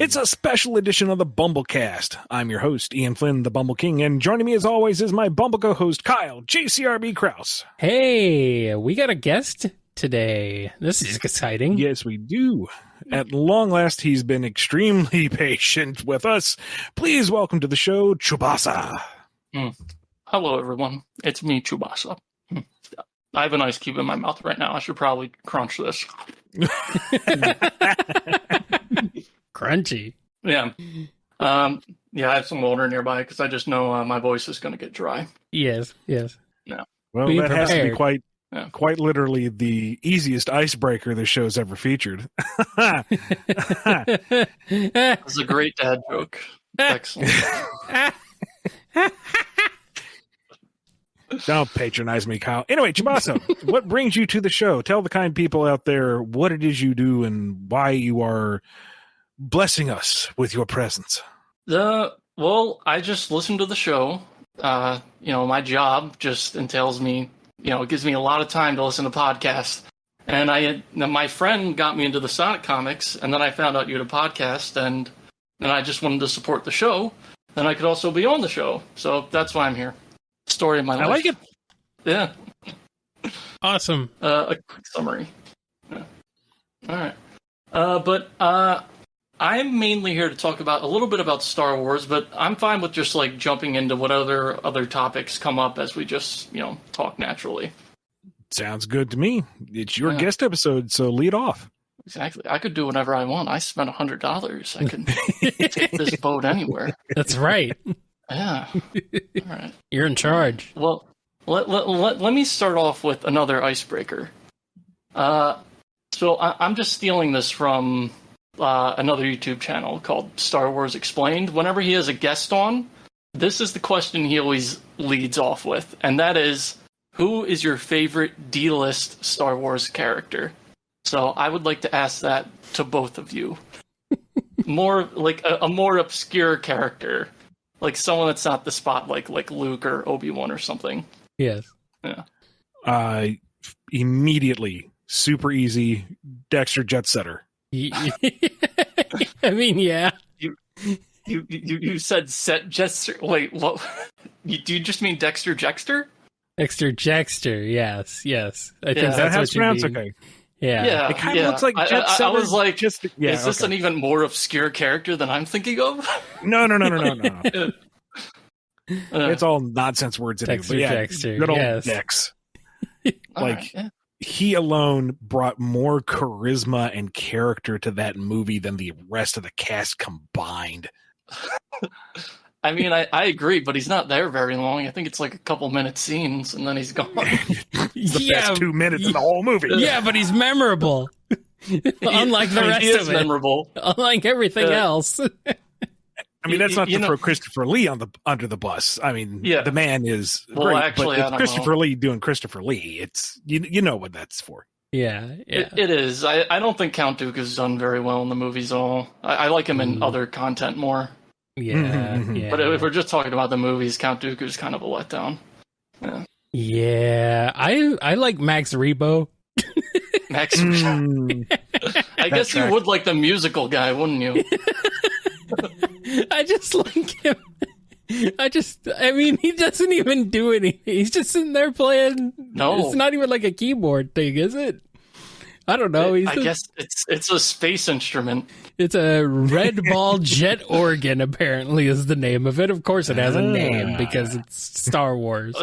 It's a special edition of the BumbleKast. I'm your host, Ian Flynn, the Bumble King, and joining me as always is my Bumble co-host, Kyle, JCRB Krause. Hey, we got a guest today. This is exciting. Yes, we do. At long last, he's been extremely patient with us. Please welcome to the show, Chubasa. Hello, everyone. It's me, Chubasa. I have an ice cube in my mouth right now. I should probably crunch this. Crunchy. Yeah. I have some water nearby because I just know my voice is going to get dry. Yes. Yeah. Well, Be that has to be prepared. quite literally the easiest icebreaker the show's ever featured. It's a great dad joke. Excellent. Don't patronize me, Kyle. Anyway, Chubasa, what brings you to the show? Tell the kind people out there what it is you do and why you are blessing us with your presence. Well, I just listen to the show. My job just entails me, it gives me a lot of time to listen to podcasts. And my friend got me into the Sonic comics, and then I found out you had a podcast, and I just wanted to support the show. Then I could also be on the show. So that's why I'm here. Story of my life. I like it. Yeah. Awesome. A quick summary. Yeah. All right. But I'm mainly here to talk about a little bit about Star Wars, but I'm fine with just like jumping into what other topics come up as we just, talk naturally. Sounds good to me. It's your guest episode, so lead off. Exactly. I could do whatever I want. I spent $100. I can take this boat anywhere. That's right. Yeah. All right. You're in charge. Well, let me start off with another icebreaker. So I'm just stealing this from another YouTube channel called Star Wars Explained. Whenever he has a guest on, this is the question he always leads off with, and that is, who is your favorite D-list Star Wars character? So I would like to ask that to both of you. More like a more obscure character. Like someone that's not the spotlight, like Luke or Obi-Wan or something. Yes. Yeah. Immediately, super easy, Dexter Jetsetter. I mean, yeah. You said set Jester. Wait, what? Do you just mean Dexter Jexter? Dexter Jexter, yes. I think Is that that's how what it's you pronounced? mean. Okay. Yeah. It kind of looks like Jetsetter. I was like, is this an even more obscure character than I'm thinking of? No. It's all nonsense words in Dexter here. But yeah, Jexter, good old yes. Dex. Right, He alone brought more charisma and character to that movie than the rest of the cast combined. I mean, I agree, but he's not there very long. I think it's like a couple minute scenes, and then he's gone. It's the best 2 minutes in the whole movie. Yeah, but he's memorable. Unlike the rest he is of it. memorable. Unlike everything else. I mean, that's not to throw Christopher Lee under the bus. I mean, the man is great, actually, but it's Christopher Lee doing Christopher Lee. It's you know what that's for. Yeah. It is. I don't think Count Dooku has done very well in the movies at all. I like him in other content more. Yeah. But if we're just talking about the movies, Count Dooku is kind of a letdown. Yeah. I like Max Rebo. Max. I guess you would like the musical guy, wouldn't you? I just like him. I mean, he doesn't even do anything. He's just sitting there playing. No. It's not even like a keyboard thing, is it? I don't know. I guess it's a space instrument. It's a red ball jet organ, apparently, is the name of it. Of course it has a name because it's Star Wars.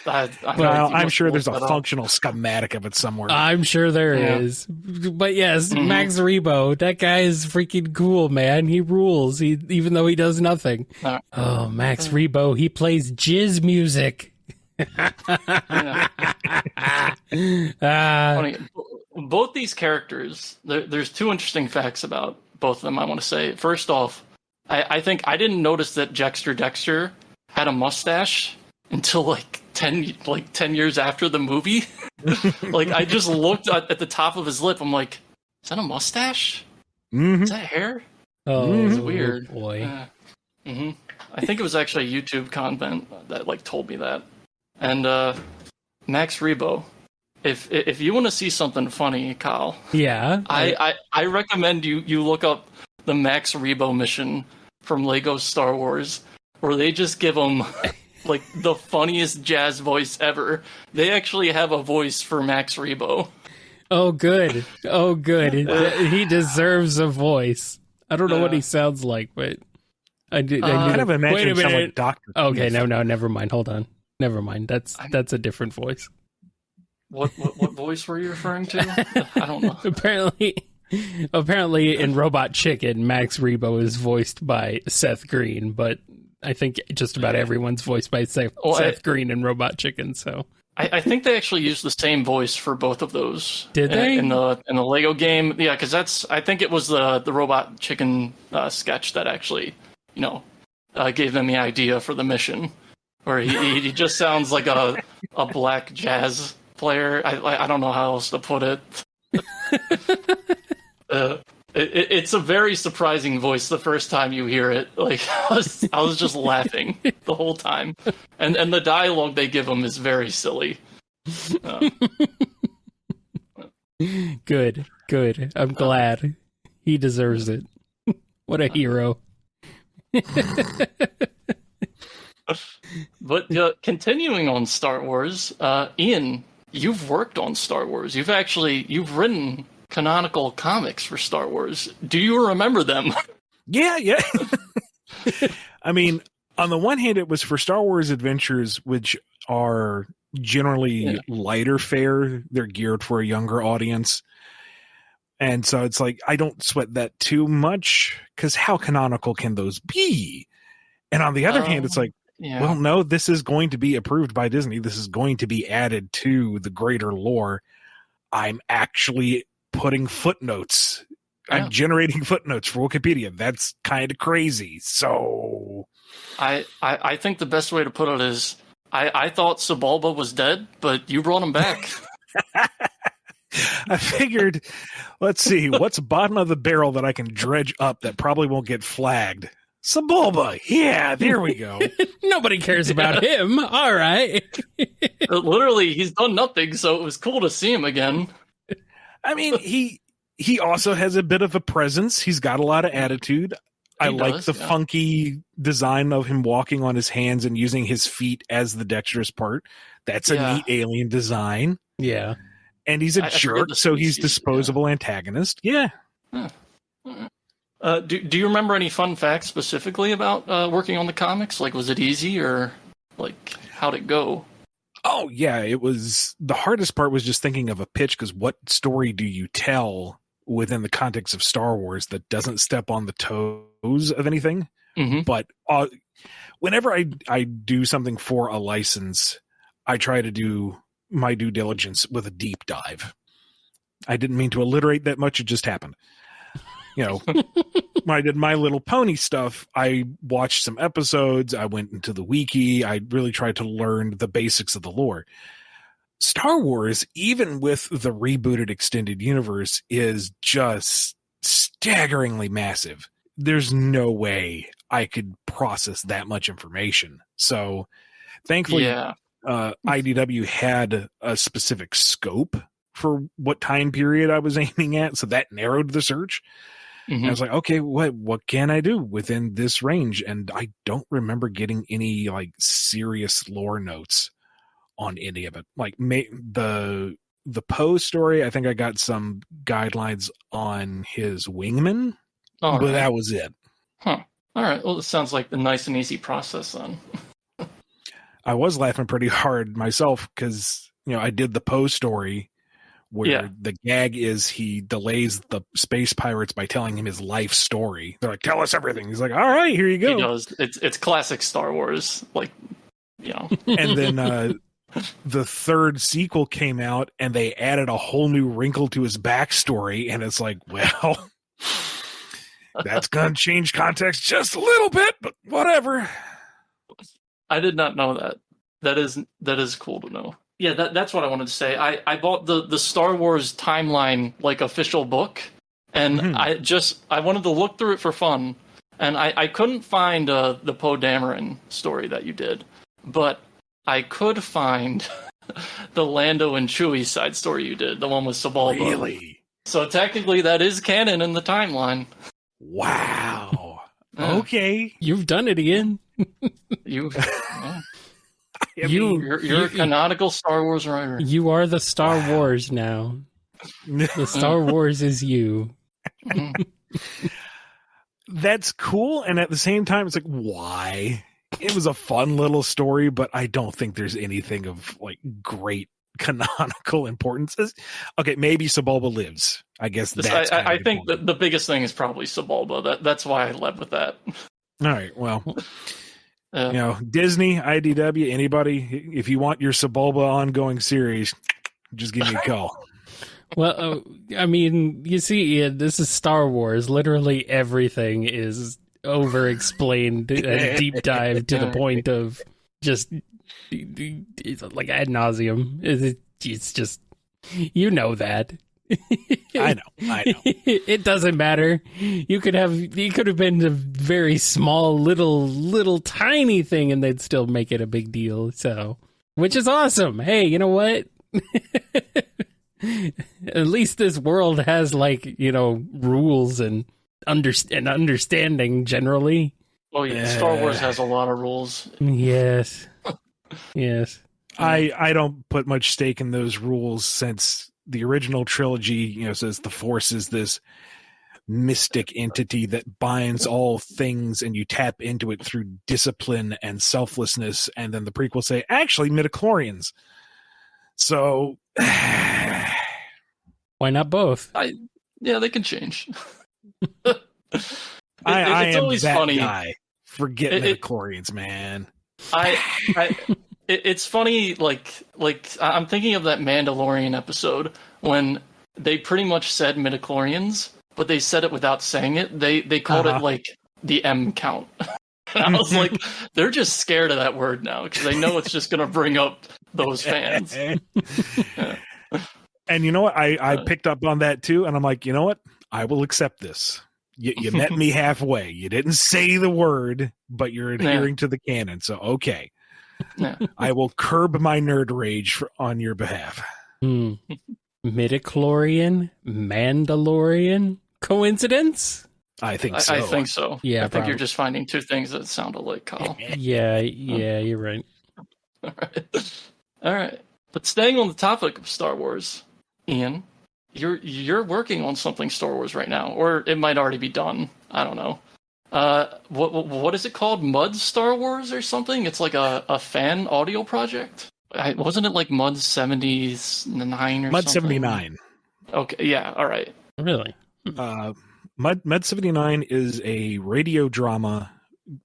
I'm sure there's a functional schematic of it somewhere. I'm sure there is. But yes, Max Rebo, that guy is freaking cool, man. He rules, even though he does nothing. Oh, Max Rebo, he plays jizz music. Funny. Both these characters, there's two interesting facts about both of them I want to say. First off, I think I didn't notice that Dexter had a mustache until like 10 years after the movie. Like I just looked at the top of his lip. I'm like, is that a mustache? Is that hair? Oh, it's weird. Boy. I think it was actually a YouTube comment that like told me that. And Max Rebo, if you want to see something funny, Kyle, yeah, I recommend you look up the Max Rebo mission from Lego Star Wars, where they just give him like the funniest jazz voice ever. They actually have a voice for Max Rebo. Oh, good. Oh, good. He deserves a voice. I don't know what he sounds like, but I kind of imagine him sound like Dr. Okay, no, never mind. Hold on. Never mind. That's a different voice. What voice were you referring to? I don't know. Apparently in Robot Chicken, Max Rebo is voiced by Seth Green, but I think just about everyone's voiced by Seth Green in Robot Chicken, so... I think they actually used the same voice for both of those. Did they? In the Lego game? Yeah, because I think it was the Robot Chicken sketch that actually, gave them the idea for the mission, where he just sounds like a black jazz player. I don't know how else to put it. It's a very surprising voice the first time you hear it. Like I was just laughing the whole time, and the dialogue they give him is very silly. Good. I'm glad. He deserves it. What a hero. But continuing on Star Wars, Ian, you've worked on Star Wars. You've written canonical comics for Star Wars. Do you remember them? Yeah. I mean, on the one hand, it was for Star Wars Adventures, which are generally lighter fare. They're geared for a younger audience. And so it's like, I don't sweat that too much, because how canonical can those be? And on the other hand, it's like, well, no, this is going to be approved by Disney. This is going to be added to the greater lore. I'm actually putting footnotes. I'm generating footnotes for Wikipedia. That's kind of crazy. So I think the best way to put it is I thought Sebulba was dead, but you brought him back. I figured, let's see, what's bottom of the barrel that I can dredge up that probably won't get flagged? Sebulba. Yeah, there we go. Nobody cares about him. All right. Literally, he's done nothing, so it was cool to see him again. I mean, he also has a bit of a presence. He's got a lot of attitude. I like the funky design of him walking on his hands and using his feet as the dexterous part. That's a neat alien design. Yeah. And he's a jerk, so he's disposable antagonist. Yeah. Do you remember any fun facts specifically about working on the comics? Like, was it easy, or like how'd it go? Oh, yeah, it was. The hardest part was just thinking of a pitch, because what story do you tell within the context of Star Wars that doesn't step on the toes of anything? Mm-hmm. But whenever I do something for a license, I try to do my due diligence with a deep dive. I didn't mean to alliterate that much. It just happened. When I did My Little Pony stuff, I watched some episodes. I went into the wiki. I really tried to learn the basics of the lore. Star Wars, even with the rebooted extended universe, is just staggeringly massive. There's no way I could process that much information. So thankfully, IDW had a specific scope for what time period I was aiming at. So that narrowed the search. Mm-hmm. I was like, okay, what can I do within this range? And I don't remember getting any like serious lore notes on any of it. Like the Poe story, I think I got some guidelines on his wingman, but that was it. Huh. All right. Well, it sounds like a nice and easy process then. I was laughing pretty hard myself because, I did the Poe story where the gag is he delays the space pirates by telling him his life story. They're like, tell us everything. He's like, all right, here you go. He does. It's classic Star Wars. Like, And then the third sequel came out and they added a whole new wrinkle to his backstory. And it's like, well, that's going to change context just a little bit, but whatever. I did not know that. That is cool to know. Yeah, that's what I wanted to say. I bought the Star Wars timeline like official book, and I wanted to look through it for fun, and I couldn't find the Poe Dameron story that you did, but I could find the Lando and Chewie side story you did, the one with Sebulba. Really? So technically that is canon in the timeline. Wow. Okay. You've done it, Ian. You're You a canonical Star Wars writer. You are the Star Wars now. The Star Wars is you. That's cool, and at the same time, it's like, why? It was a fun little story, but I don't think there's anything of like great canonical importance. Okay, maybe Sebulba lives. I guess that's. I think that the biggest thing is probably Sebulba. That's why I led with that. All right. Well, Disney, IDW, anybody, if you want your Sebulba ongoing series, just give me a call. Well, I mean, you see, Ian, this is Star Wars. Literally everything is over-explained and deep dive to the point of just like ad nauseum. It's just, you know that. I know. It doesn't matter. You could have been a very small, little tiny thing, and they'd still make it a big deal. So, which is awesome. Hey, you know what? At least this world has rules and understanding generally. Oh yeah, Star Wars has a lot of rules. Yes. I don't put much stake in those rules, since the original trilogy, says the Force is this mystic entity that binds all things, and you tap into it through discipline and selflessness. And then the prequels say, actually, midichlorians. So, why not both? They can change. It's am always that funny. Guy. Forget midichlorians, man. It's funny. Like I'm thinking of that Mandalorian episode when they pretty much said midichlorians, but they said it without saying it. They called it like the M count. And I was like, they're just scared of that word now because they know it's just going to bring up those fans. Yeah. And you know what? I picked up on that too, and I'm like, you know what? I will accept this. You met me halfway. You didn't say the word, but you're adhering to the canon. So, okay. Yeah. I will curb my nerd rage on your behalf. Midichlorian? Mandalorian? Coincidence? I think so. I think so. Yeah, I think you're just finding two things that sound alike, Kyle. Yeah, you're right. All right. But staying on the topic of Star Wars, Ian, you're working on something Star Wars right now, or it might already be done. I don't know. What is it called? Mud Star Wars or something? It's like a fan audio project. Wasn't it like Mud 79 or Mud something? 79. Okay, yeah, all right. Really? Mud 79 is a radio drama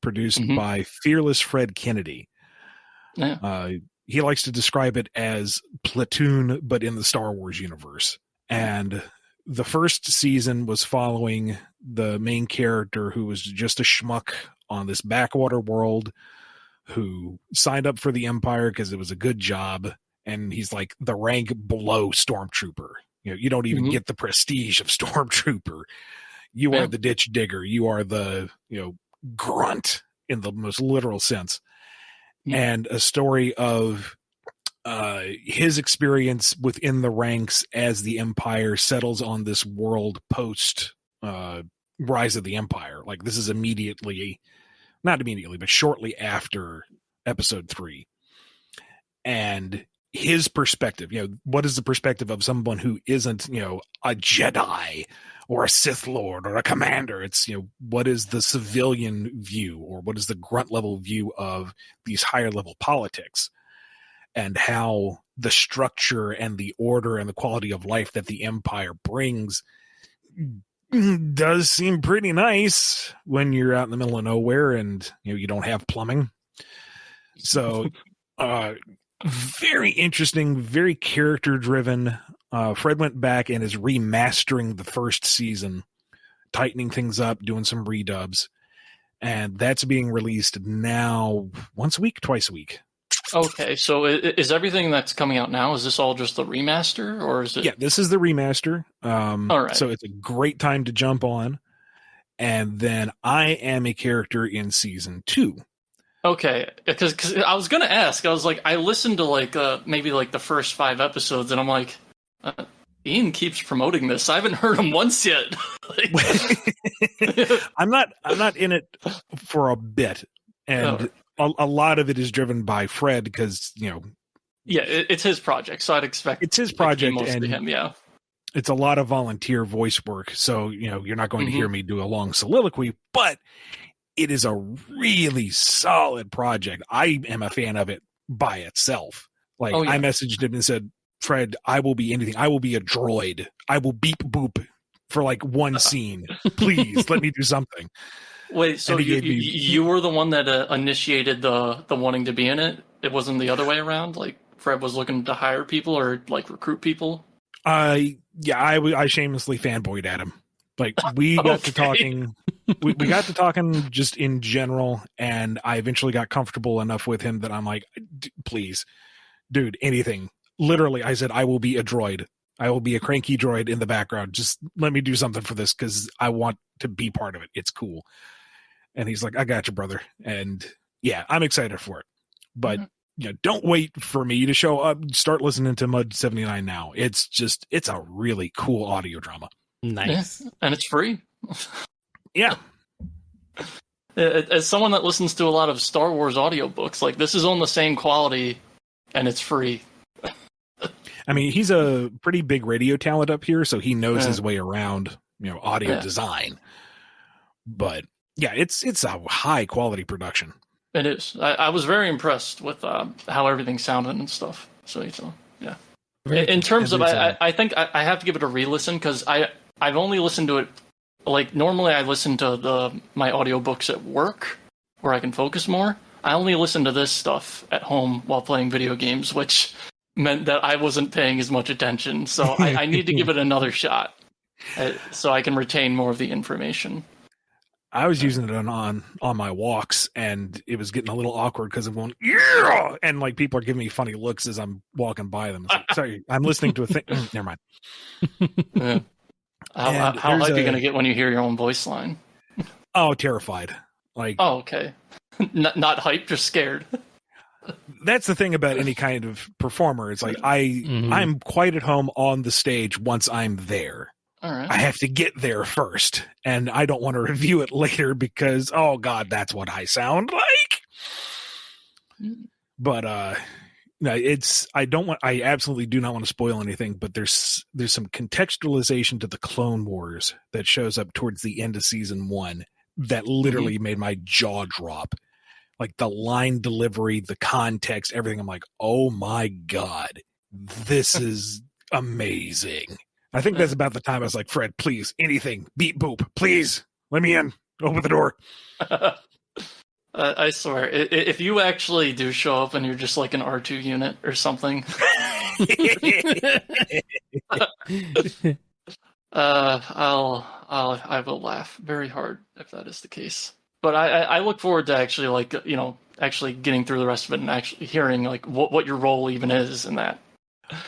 produced by Fearless Fred Kennedy. Yeah. He likes to describe it as Platoon, but in the Star Wars universe. And the first season was following the main character, who was just a schmuck on this backwater world, who signed up for the Empire because it was a good job. And he's like the rank below Stormtrooper. You don't even get the prestige of Stormtrooper. You are the ditch digger. You are the, grunt in the most literal sense. And a story of his experience within the ranks as the Empire settles on this world post Rise of the Empire. Like, this is not immediately, but shortly after Episode 3. And his perspective, what is the perspective of someone who isn't, a Jedi or a Sith Lord or a commander? It's, what is the civilian view, or what is the grunt level view of these higher level politics, and how the structure and the order and the quality of life that the Empire brings does seem pretty nice when you're out in the middle of nowhere and, you don't have plumbing. So, very interesting, very character driven. Fred went back and is remastering the first season, tightening things up, doing some redubs, and that's being released now once a week, twice a week. Okay, so is everything that's coming out now, is this all just the remaster, or is it? Yeah, this is the remaster. All right. So it's a great time to jump on. And then I am a character in season 2. Okay, because I was gonna ask, I was like, I listened to maybe the first 5 episodes, and I'm like, Ian keeps promoting this. I haven't heard him once yet. I'm not in it for a bit, and a lot of it is driven by Fred because yeah, it's his project, so I'd expect it's his project, mostly and him. Yeah, it's a lot of volunteer voice work. So you're not going to hear me do a long soliloquy, but it is a really solid project. I am a fan of it by itself. Like I messaged him and said, Fred, I will be anything. I will be a droid. I will beep boop for like one scene. Please let me do something. Wait, so you were the one that initiated the wanting to be in it? It wasn't the other way around? Like Fred was looking to hire people or like recruit people? I shamelessly fanboyed at him. Like we got to talking. We got to talking just in general, and I eventually got comfortable enough with him that I'm like, please, dude, anything. Literally, I said, I will be a droid. I will be a cranky droid in the background. Just let me do something for this because I want to be part of it. It's cool. And he's like, I got you, brother. And yeah, I'm excited for it. But don't wait for me to show up. Start listening to Mud 79 now. It's a really cool audio drama. Nice. Yeah, and it's free. Yeah. As someone that listens to a lot of Star Wars audiobooks, like this is on the same quality and it's free. I mean, he's a pretty big radio talent up here, so he knows his way around, audio design. But yeah, it's a high quality production. It is. I was very impressed with how everything sounded and stuff. So yeah. In terms of, I think I have to give it a re-listen because I've only listened to it. Like normally, I listen to my audiobooks at work where I can focus more. I only listen to this stuff at home while playing video games, which meant that I wasn't paying as much attention. So I need to give it another shot so I can retain more of the information. I was using it on my walks, and it was getting a little awkward because I'm going, yeah! And like people are giving me funny looks as I'm walking by them. Like, sorry, I'm listening to a thing. Never mind. Yeah. How hype are you going to get when you hear your own voice line? Oh, terrified. Like, oh, okay. Not hyped, just scared. That's the thing about any kind of performer. It's like I'm quite at home on the stage once I'm there. All right. I have to get there first, and I don't want to review it later because, oh God, that's what I sound like. But no, I absolutely do not want to spoil anything. But there's some contextualization to the Clone Wars that shows up towards the end of season 1 that literally made my jaw drop. Like the line delivery, the context, everything. I'm like, oh my God, this is amazing. I think that's about the time I was like, Fred, please, anything, beep boop, please, let me in, open the door. I swear, if you actually do show up and you're just like an R2 unit or something, I will laugh very hard if that is the case. But I look forward to actually actually getting through the rest of it and actually hearing like what your role even is in that.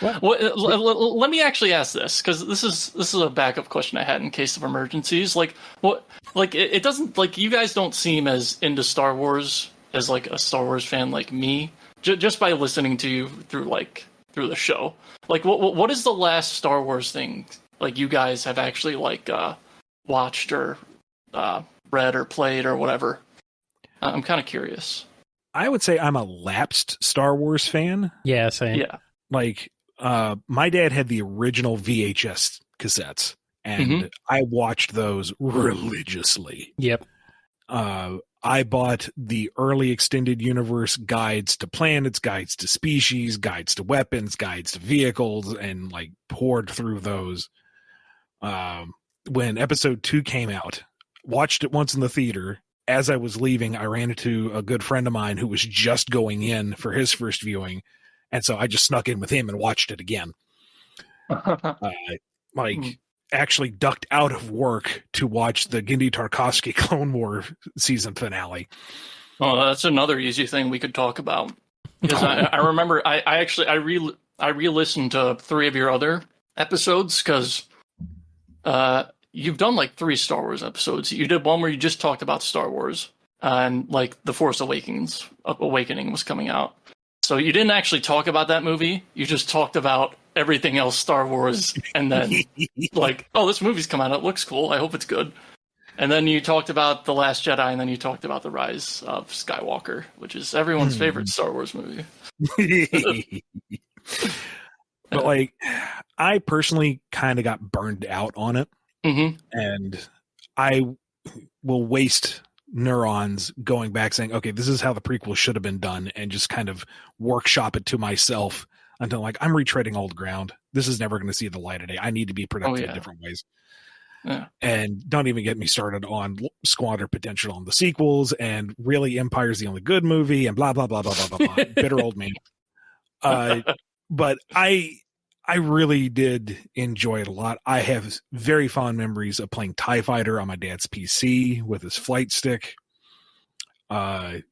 Let me actually ask this because this is a backup question I had in case of emergencies. Like what? Like it doesn't like you guys don't seem as into Star Wars as like a Star Wars fan like me. Just by listening to you through the show. Like what is the last Star Wars thing like you guys have actually like watched or read or played or whatever? I'm kind of curious. I would say I'm a lapsed Star Wars fan. Yeah, same. Yeah. Like, my dad had the original VHS cassettes, and I watched those religiously. Yep. I bought the early extended universe guides to planets, guides to species, guides to weapons, guides to vehicles, and like poured through those. When episode 2 came out, watched it once in the theater. As I was leaving, I ran into a good friend of mine who was just going in for his first viewing. And so I just snuck in with him and watched it again. Actually ducked out of work to watch the Genndy Tarkovsky Clone War season finale. Oh, that's another easy thing we could talk about. Because I remember I re-listened to 3 of your other episodes because you've done like 3 Star Wars episodes. You did one where you just talked about Star Wars and like The Force Awakening was coming out. So you didn't actually talk about that movie. You just talked about everything else Star Wars, and then like, oh, this movie's come out, it looks cool, I hope it's good. And then you talked about The Last Jedi, and then you talked about The Rise of Skywalker, which is everyone's favorite Star Wars movie. But like, I personally kind of got burned out on it, and I will waste neurons going back saying, okay, this is how the prequel should have been done, and just kind of workshop it to myself until like I'm retreading old ground. This is never going to see the light of day. I need to be productive in different ways. Yeah. And don't even get me started on squander potential on the sequels, and really Empire's the only good movie, and blah blah blah blah blah blah blah. Bitter old man. But I really did enjoy it a lot. I have very fond memories of playing TIE Fighter on my dad's PC with his flight stick. The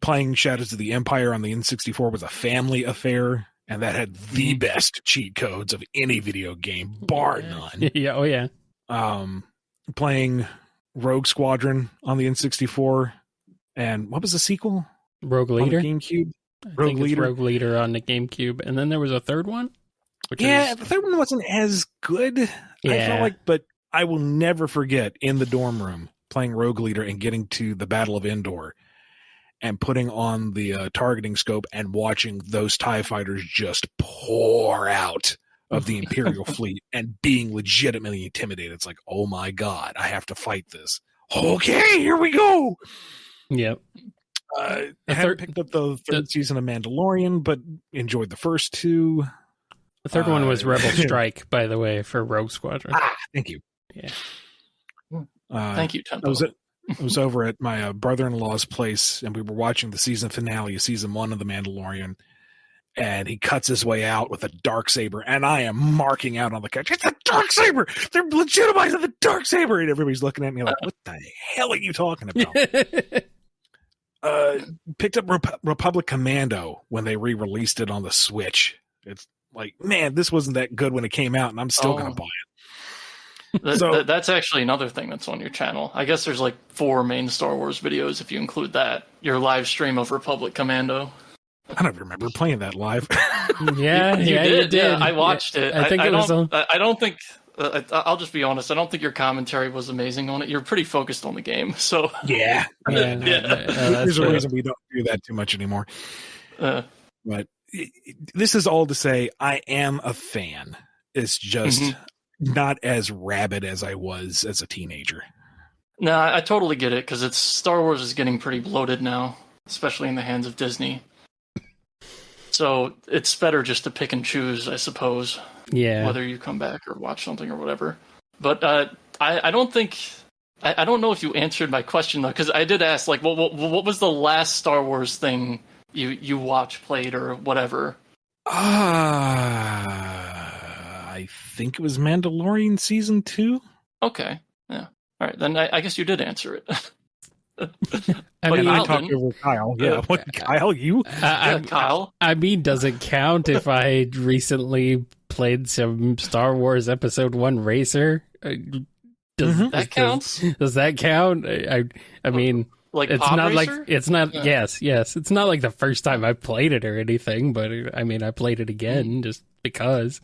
playing Shadows of the Empire on the N64 was a family affair, and that had the best cheat codes of any video game, bar none. Yeah, oh yeah. Playing Rogue Squadron on the N64, and what was the sequel? Rogue Leader? On the GameCube? Rogue Leader on the GameCube, and then there was a third one? The third one wasn't as good, I felt like, but I will never forget in the dorm room playing Rogue Leader and getting to the Battle of Endor and putting on the targeting scope and watching those TIE fighters just pour out of the Imperial fleet and being legitimately intimidated. It's like, oh my God, I have to fight this. Okay, here we go. Yep. I haven't picked up the third season of Mandalorian, but enjoyed the first two. The third one was Rebel Strike, by the way, for Rogue Squadron. Thank you. Yeah. Thank you, Tempo. I was over at my brother-in-law's place, and we were watching the season finale of season 1 of The Mandalorian, and he cuts his way out with a darksaber, and I am marking out on the couch, it's a darksaber! They're legitimizing the darksaber! And everybody's looking at me like, what the hell are you talking about? Picked up Republic Commando when they re-released it on the Switch. It's like, man, this wasn't that good when it came out, and I'm still going to buy it. That's actually another thing that's on your channel. I guess there's like 4 main Star Wars videos if you include that. Your live stream of Republic Commando. I don't remember playing that live. Yeah, you did. Yeah, I watched it. I think it was. I don't think. I'll just be honest. I don't think your commentary was amazing on it. You're pretty focused on the game, so yeah. There's a reason we don't do that too much anymore. But this is all to say, I am a fan. It's just not as rabid as I was as a teenager. No, I totally get it, because Star Wars is getting pretty bloated now, especially in the hands of Disney. So it's better just to pick and choose, I suppose. Yeah. Whether you come back or watch something or whatever. But I don't think... I don't know if you answered my question, though, because I did ask, like, what was the last Star Wars thing you watched, played, or whatever? I think it was Mandalorian Season 2. Okay, yeah. All right, then I guess you did answer it. I talked over Kyle. Yeah, Kyle, you? Kyle. I mean, does it count if I recently played some Star Wars Episode 1 Racer? That counts. Does that count? I mean, like it's Pod not Racer? like it's not. Yeah. Yes. It's not like the first time I played it or anything, but I mean, I played it again just because.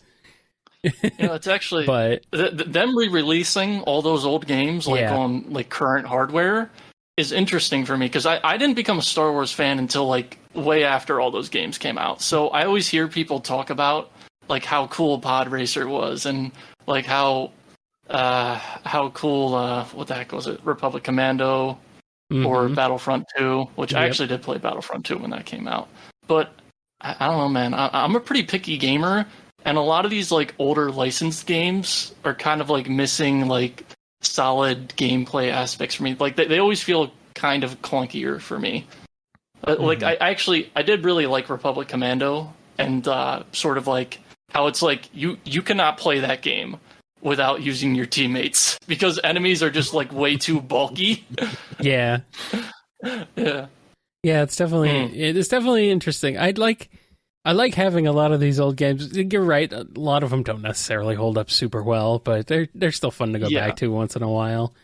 It's actually but them re-releasing all those old games on like current hardware is interesting for me, because I didn't become a Star Wars fan until like way after all those games came out. So I always hear people talk about like how cool Pod Racer was, and like how cool what the heck was it, Republic Commando or Battlefront 2, which I actually did play Battlefront 2 when that came out. But I don't know, man. I'm a pretty picky gamer, and a lot of these like older licensed games are kind of like missing like solid gameplay aspects for me. Like they always feel kind of clunkier for me. Like I did really like Republic Commando, and sort of like how it's like you cannot play that game without using your teammates, because enemies are just like way too bulky. Yeah. Yeah. Yeah, it's definitely interesting. I like having a lot of these old games. You're right, a lot of them don't necessarily hold up super well, but they're still fun to go back to once in a while.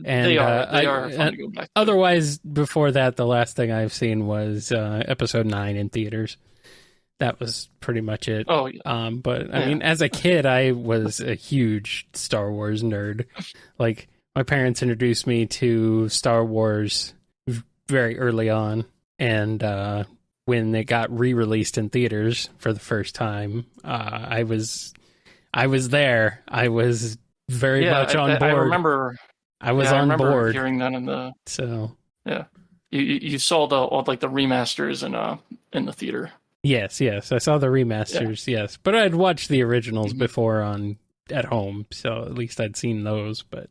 And they are fun to go back to. Otherwise, before that, the last thing I've seen was Episode 9 in theaters. That was pretty much it. Oh, yeah. But I mean, as a kid, I was a huge Star Wars nerd. Like, my parents introduced me to Star Wars very early on, and when it got re-released in theaters for the first time, I was there. I was very much on board. I remember. I was on board. Hearing that in the yeah. You saw the remasters in the theater. Yes, I saw the remasters. Yeah. Yes, but I'd watched the originals before at home, so at least I'd seen those. But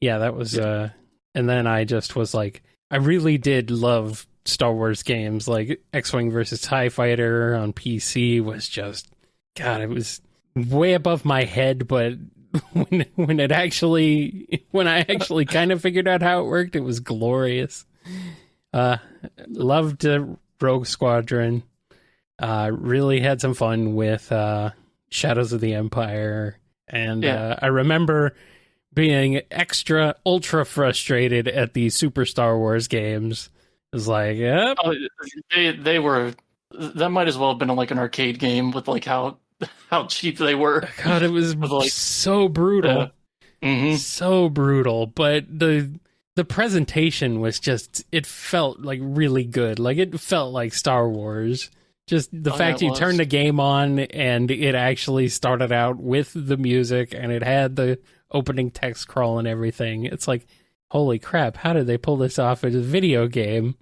yeah, that was. And then I just was like, I really did love Star Wars games, like X-Wing versus TIE Fighter on PC was just, God, it was way above my head, but when I actually kind of figured out how it worked, it was glorious. Loved Rogue Squadron. Really had some fun with Shadows of the Empire, and I remember being ultra frustrated at the Super Star Wars games. It was like, yep. Oh, they were. That might as well have been like an arcade game with like how cheap they were. God, it was like, so brutal, so brutal. But the presentation was just, it felt like really good. Like it felt like Star Wars. Just the fact you turned the game on and it actually started out with the music and it had the opening text crawl and everything. It's like, holy crap, how did they pull this off as a video game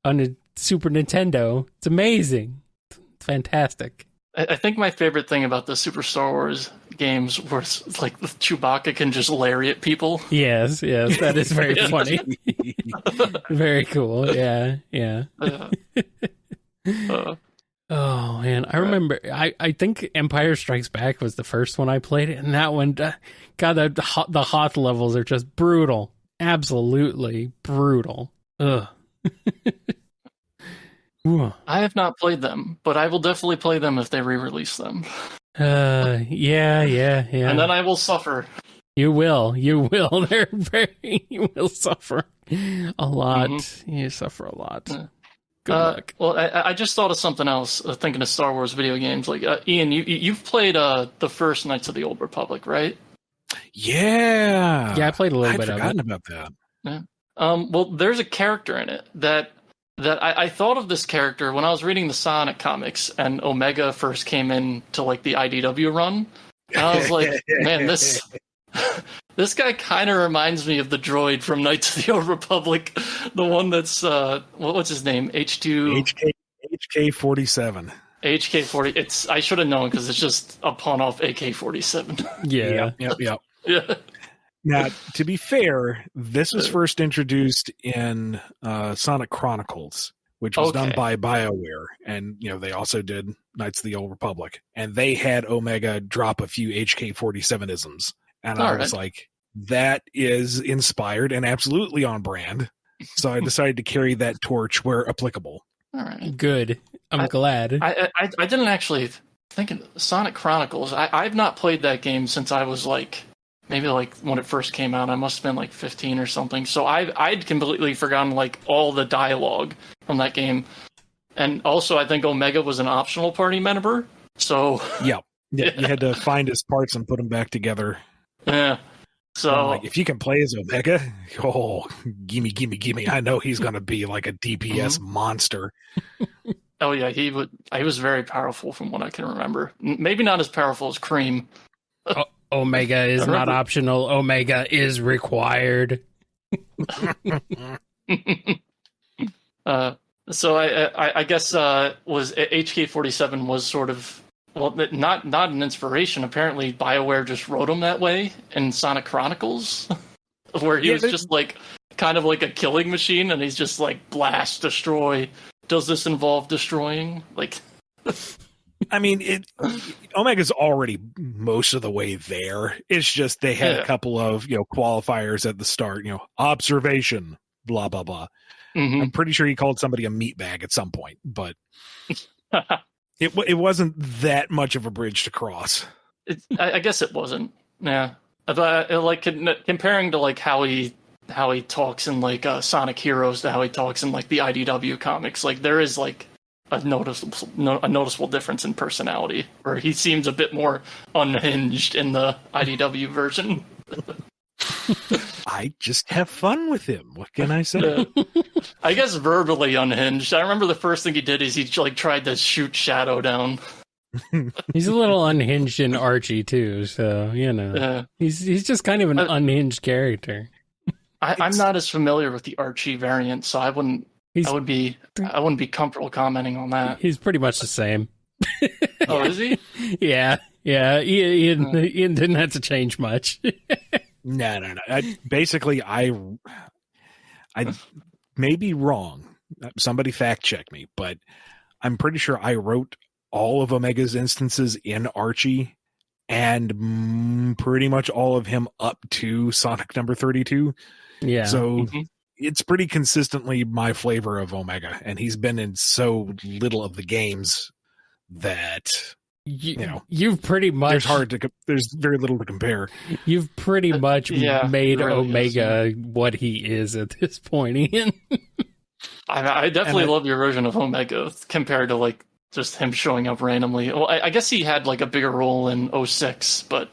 on a Super Nintendo? It's amazing. It's fantastic. I think my favorite thing about the Super Star Wars games was like Chewbacca can just lariat people. Yes, that is very funny. Very cool. Yeah. Oh man, I remember. I think Empire Strikes Back was the first one I played, and that one, God, the Hoth levels are just brutal, absolutely brutal. Ugh. I have not played them, but I will definitely play them if they re-release them. Yeah. And then I will suffer. You will. They're you will suffer a lot. You suffer a lot. Good luck. Well, I just thought of something else, thinking of Star Wars video games. Like, Ian, you've played the first Knights of the Old Republic, right? Yeah. Yeah, I played a little bit of it. I'd forgotten about that. Yeah. Well, there's a character in it that I thought of this character when I was reading the Sonic comics and Omega first came in to like the IDW run. And I was like, man, this guy kind of reminds me of the droid from Knights of the Old Republic, the one that's what's his name? HK-47. HK-40. I should have known because it's just a pawn off AK-47. Yeah. Yep. Yeah. Now, to be fair, this was first introduced in Sonic Chronicles, which was done by BioWare, and they also did Knights of the Old Republic, and they had Omega drop a few HK-47isms. And I was like, that is inspired and absolutely on brand. So I decided to carry that torch where applicable. All right. Good. I'm glad. I didn't actually think of Sonic Chronicles. I've not played that game since I was maybe when it first came out. I must have been 15 or something. So I'd completely forgotten all the dialogue from that game. And also I think Omega was an optional party member. So yeah, you had to find his parts and put them back together. Yeah. So if you can play as Omega, gimme. I know he's going to be like a DPS monster. Oh yeah, he was very powerful from what I can remember. Maybe not as powerful as Cream. Omega is not optional. Omega is required. So I guess was HK-47 was sort of. Well, not an inspiration. Apparently, BioWare just wrote him that way in Sonic Chronicles, where he was just kind of like a killing machine, and he's just blast, destroy. Does this involve destroying? I mean, Omega's already most of the way there. It's just they had a couple of qualifiers at the start. Observation, blah blah blah. Mm-hmm. I'm pretty sure he called somebody a meatbag at some point, but. It wasn't that much of a bridge to cross. I guess it wasn't. Yeah, but comparing to how he talks in Sonic Heroes to how he talks in the IDW comics, there is a a noticeable difference in personality, where he seems a bit more unhinged in the IDW version. I just have fun with him. What can I say? I guess verbally unhinged. I remember the first thing he did is he tried to shoot Shadow down. He's a little unhinged in Archie too, so he's just kind of an unhinged character. I'm not as familiar with the Archie variant, so I wouldn't be comfortable commenting on that. He's pretty much the same. Oh, is he? Yeah. Ian didn't have to change much. No. I may be wrong. Somebody fact check me, but I'm pretty sure I wrote all of Omega's instances in Archie and pretty much all of him up to Sonic number 32. Yeah. So it's pretty consistently my flavor of Omega, and he's been in so little of the games that you've pretty much there's very little to compare. You've pretty much made really Omega what he is at this point, Ian. I definitely love your version of Omega compared to like just him showing up randomly. Well, I guess he had like a bigger role in 06, but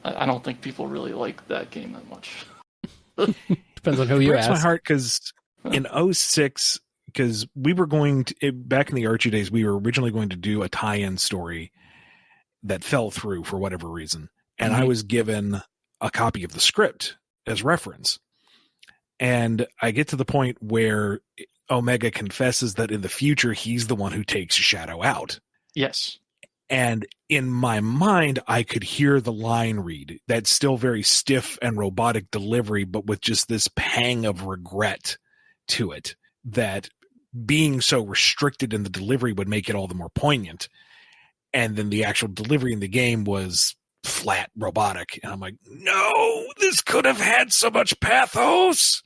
I don't think people really like that game that much. Depends on who you ask. It breaks my heart because in 06, because we were going to, back in the Archie days, we were originally going to do a tie-in story that fell through for whatever reason. And I was given a copy of the script as reference. And I get to the point where Omega confesses that in the future, he's the one who takes Shadow out. Yes. And in my mind, I could hear the line read. That's still very stiff and robotic delivery, but with just this pang of regret to it, that being so restricted in the delivery would make it all the more poignant. And then the actual delivery in the game was flat robotic. And I'm like, no, this could have had so much pathos.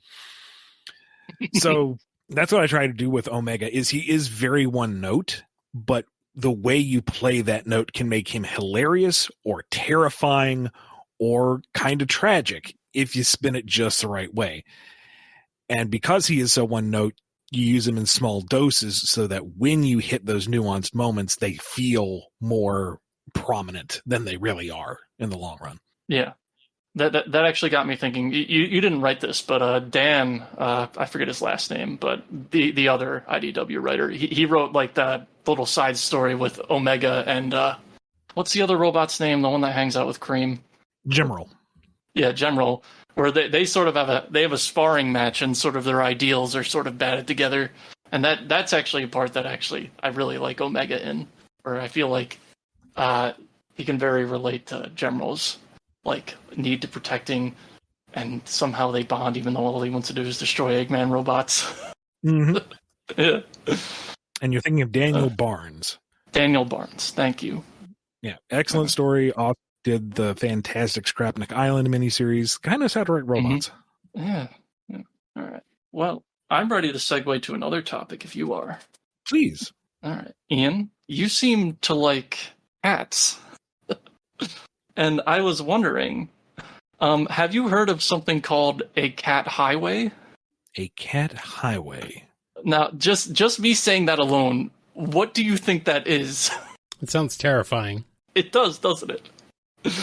So that's what I try to do with Omega, is he is very one note, but the way you play that note can make him hilarious or terrifying or kind of tragic if you spin it just the right way. And because he is so one note, you use him in small doses so that when you hit those nuanced moments, they feel more prominent than they really are in the long run. Yeah. That actually got me thinking. You didn't write this, but Dan, I forget his last name, but the other IDW writer, he wrote like that little side story with Omega and what's the other robot's name? The one that hangs out with Cream. General. Yeah, General. Where they sort of have a sparring match and sort of their ideals are sort of batted together, and that's actually a part that actually I really like Omega in, where I feel like he can very relate to General's like need to protecting, and somehow they bond even though all he wants to do is destroy Eggman robots. Mm-hmm. Yeah. And you're thinking of Daniel Barnes. Daniel Barnes, thank you. Yeah, excellent story. Did the fantastic Scrapnik Island miniseries. Kind of satellite robots. Mm-hmm. Yeah. All right. Well, I'm ready to segue to another topic if you are. Please. All right. Ian, you seem to like cats. And I was wondering, have you heard of something called a cat highway? A cat highway. Now, just me saying that alone, what do you think that is? It sounds terrifying. It does, doesn't it?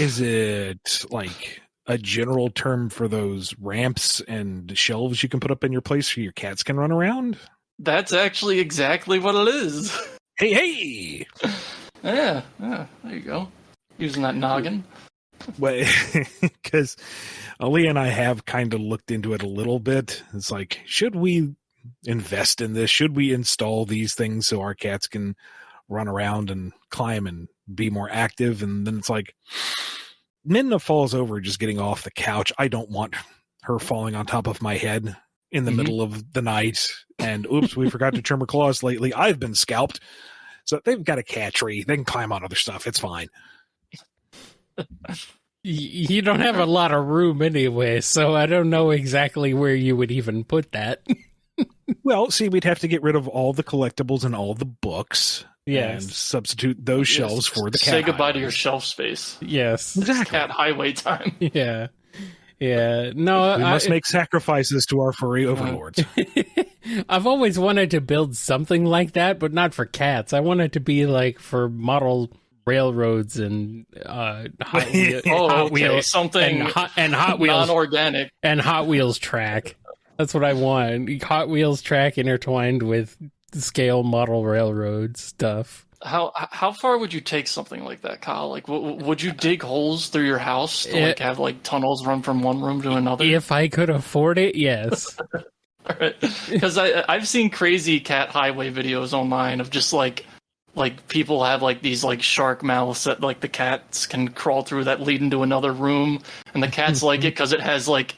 Is it like a general term for those ramps and shelves you can put up in your place so your cats can run around? That's actually exactly what it is. Hey! Yeah, there you go. Using that noggin. Well, because Ali and I have kind of looked into it a little bit. It's like, should we invest in this? Should we install these things so our cats can run around and climb and be more active? And then it's like, Minna falls over just getting off the couch. I don't want her falling on top of my head in the middle of the night. And oops, we forgot to trim her claws lately. I've been scalped. So they've got a cat tree. They can climb on other stuff. It's fine. You don't have a lot of room anyway, so I don't know exactly where you would even put that. Well, see, we'd have to get rid of all the collectibles and all the books. Yes. And substitute those shelves for the cat. Say goodbye to your shelf space. Yes. Exactly. Cat highway time. Yeah. Yeah, no, We must make sacrifices to our furry overlords. I've always wanted to build something like that, but not for cats. I want it to be like for model railroads and Hot Wheels, something and Hot Wheels non-organic and Hot Wheels track. That's what I want. Hot Wheels track intertwined with scale model railroad stuff. How far would you take something like that, Kyle? Like, would you dig holes through your house to like have like tunnels run from one room to another? If I could afford it, yes. Because I've seen crazy cat highway videos online of just like people have like these like shark mouths that like the cats can crawl through that lead into another room, and the cats like it because it has like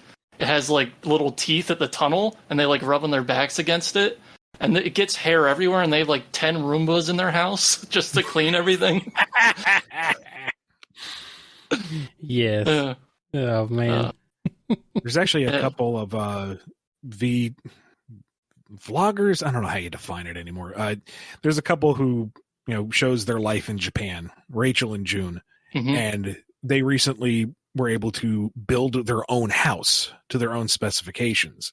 little teeth at the tunnel, and they like rub on their backs against it. And it gets hair everywhere, and they have like 10 Roombas in their house just to clean everything. Yes. Oh, man. There's actually a couple of vloggers. I don't know how you define it anymore. There's a couple who, shows their life in Japan, Rachel and June. Mm-hmm. And they recently were able to build their own house to their own specifications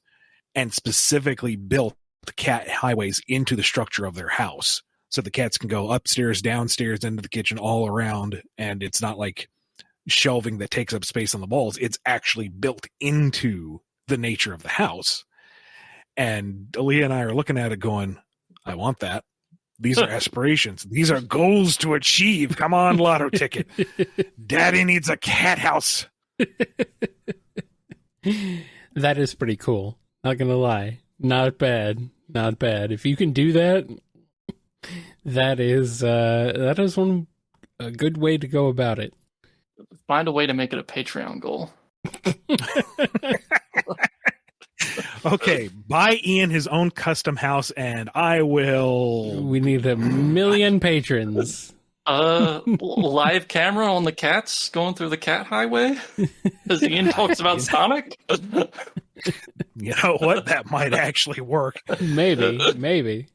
and specifically built the cat highways into the structure of their house, so the cats can go upstairs, downstairs, into the kitchen, all around, and it's not like shelving that takes up space on the walls. It's actually built into the nature of the house. And Aaliyah and I are looking at it going, I want that. These are aspirations. These are goals to achieve. Come on, lotto ticket. Daddy needs a cat house. That is pretty cool. Not gonna lie. Not bad. Not bad. If you can do that, that is a good way to go about it. Find a way to make it a Patreon goal. Okay, buy Ian his own custom house, and I will. We need 1 million patrons. Live camera on the cats going through the cat highway? As Ian talks about Sonic? You know what? That might actually work. Maybe.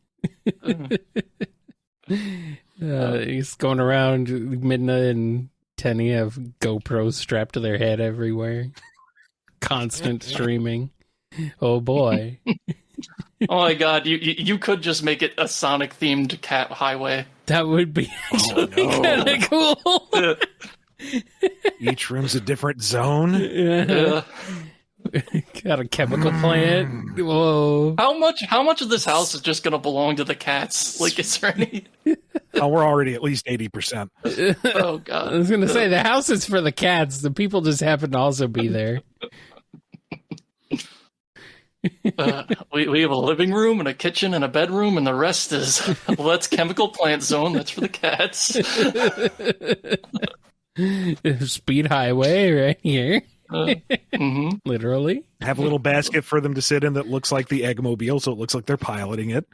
He's going around. Midna and Tenny have GoPros strapped to their head everywhere. Constant streaming. Oh boy. Oh my god, you could just make it a Sonic themed cat highway. That would be kind of cool. Each room's a different zone. Yeah. Got a chemical plant. Whoa. How much of this house is just going to belong to the cats? Like, is there any? Oh, we're already at least 80%. Oh god. I was going to say the house is for the cats. The people just happen to also be there. We have a living room and a kitchen and a bedroom, and the rest is, well, that's chemical plant zone. That's for the cats. Speed highway right here. Mm-hmm. Literally. Have a little basket for them to sit in that looks like the Eggmobile, so it looks like they're piloting it.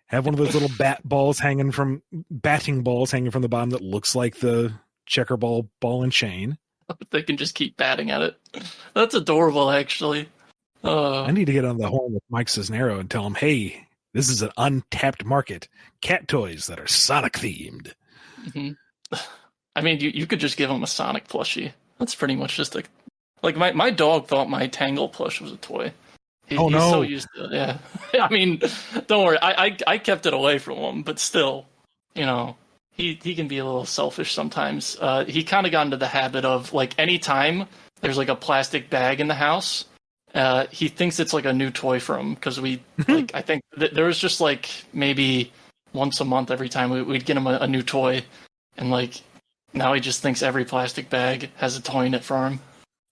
Have one of those little batting balls hanging from the bottom that looks like the checkerball ball and chain. They can just keep batting at it. That's adorable, actually. I need to get on the horn with Mike Cisnero and tell him, hey, this is an untapped market. Cat toys that are Sonic themed. Mm-hmm. I mean, you could just give him a Sonic plushie. That's pretty much just like my dog thought my Tangle plush was a toy. He's so used to it. Yeah. I mean, don't worry. I kept it away from him, but still, he can be a little selfish sometimes. He kind of got into the habit of, like, anytime there's like a plastic bag in the house, he thinks it's like a new toy for him, because I think there was just like maybe once a month every time we'd get him a new toy, and like now he just thinks every plastic bag has a toy in it for him.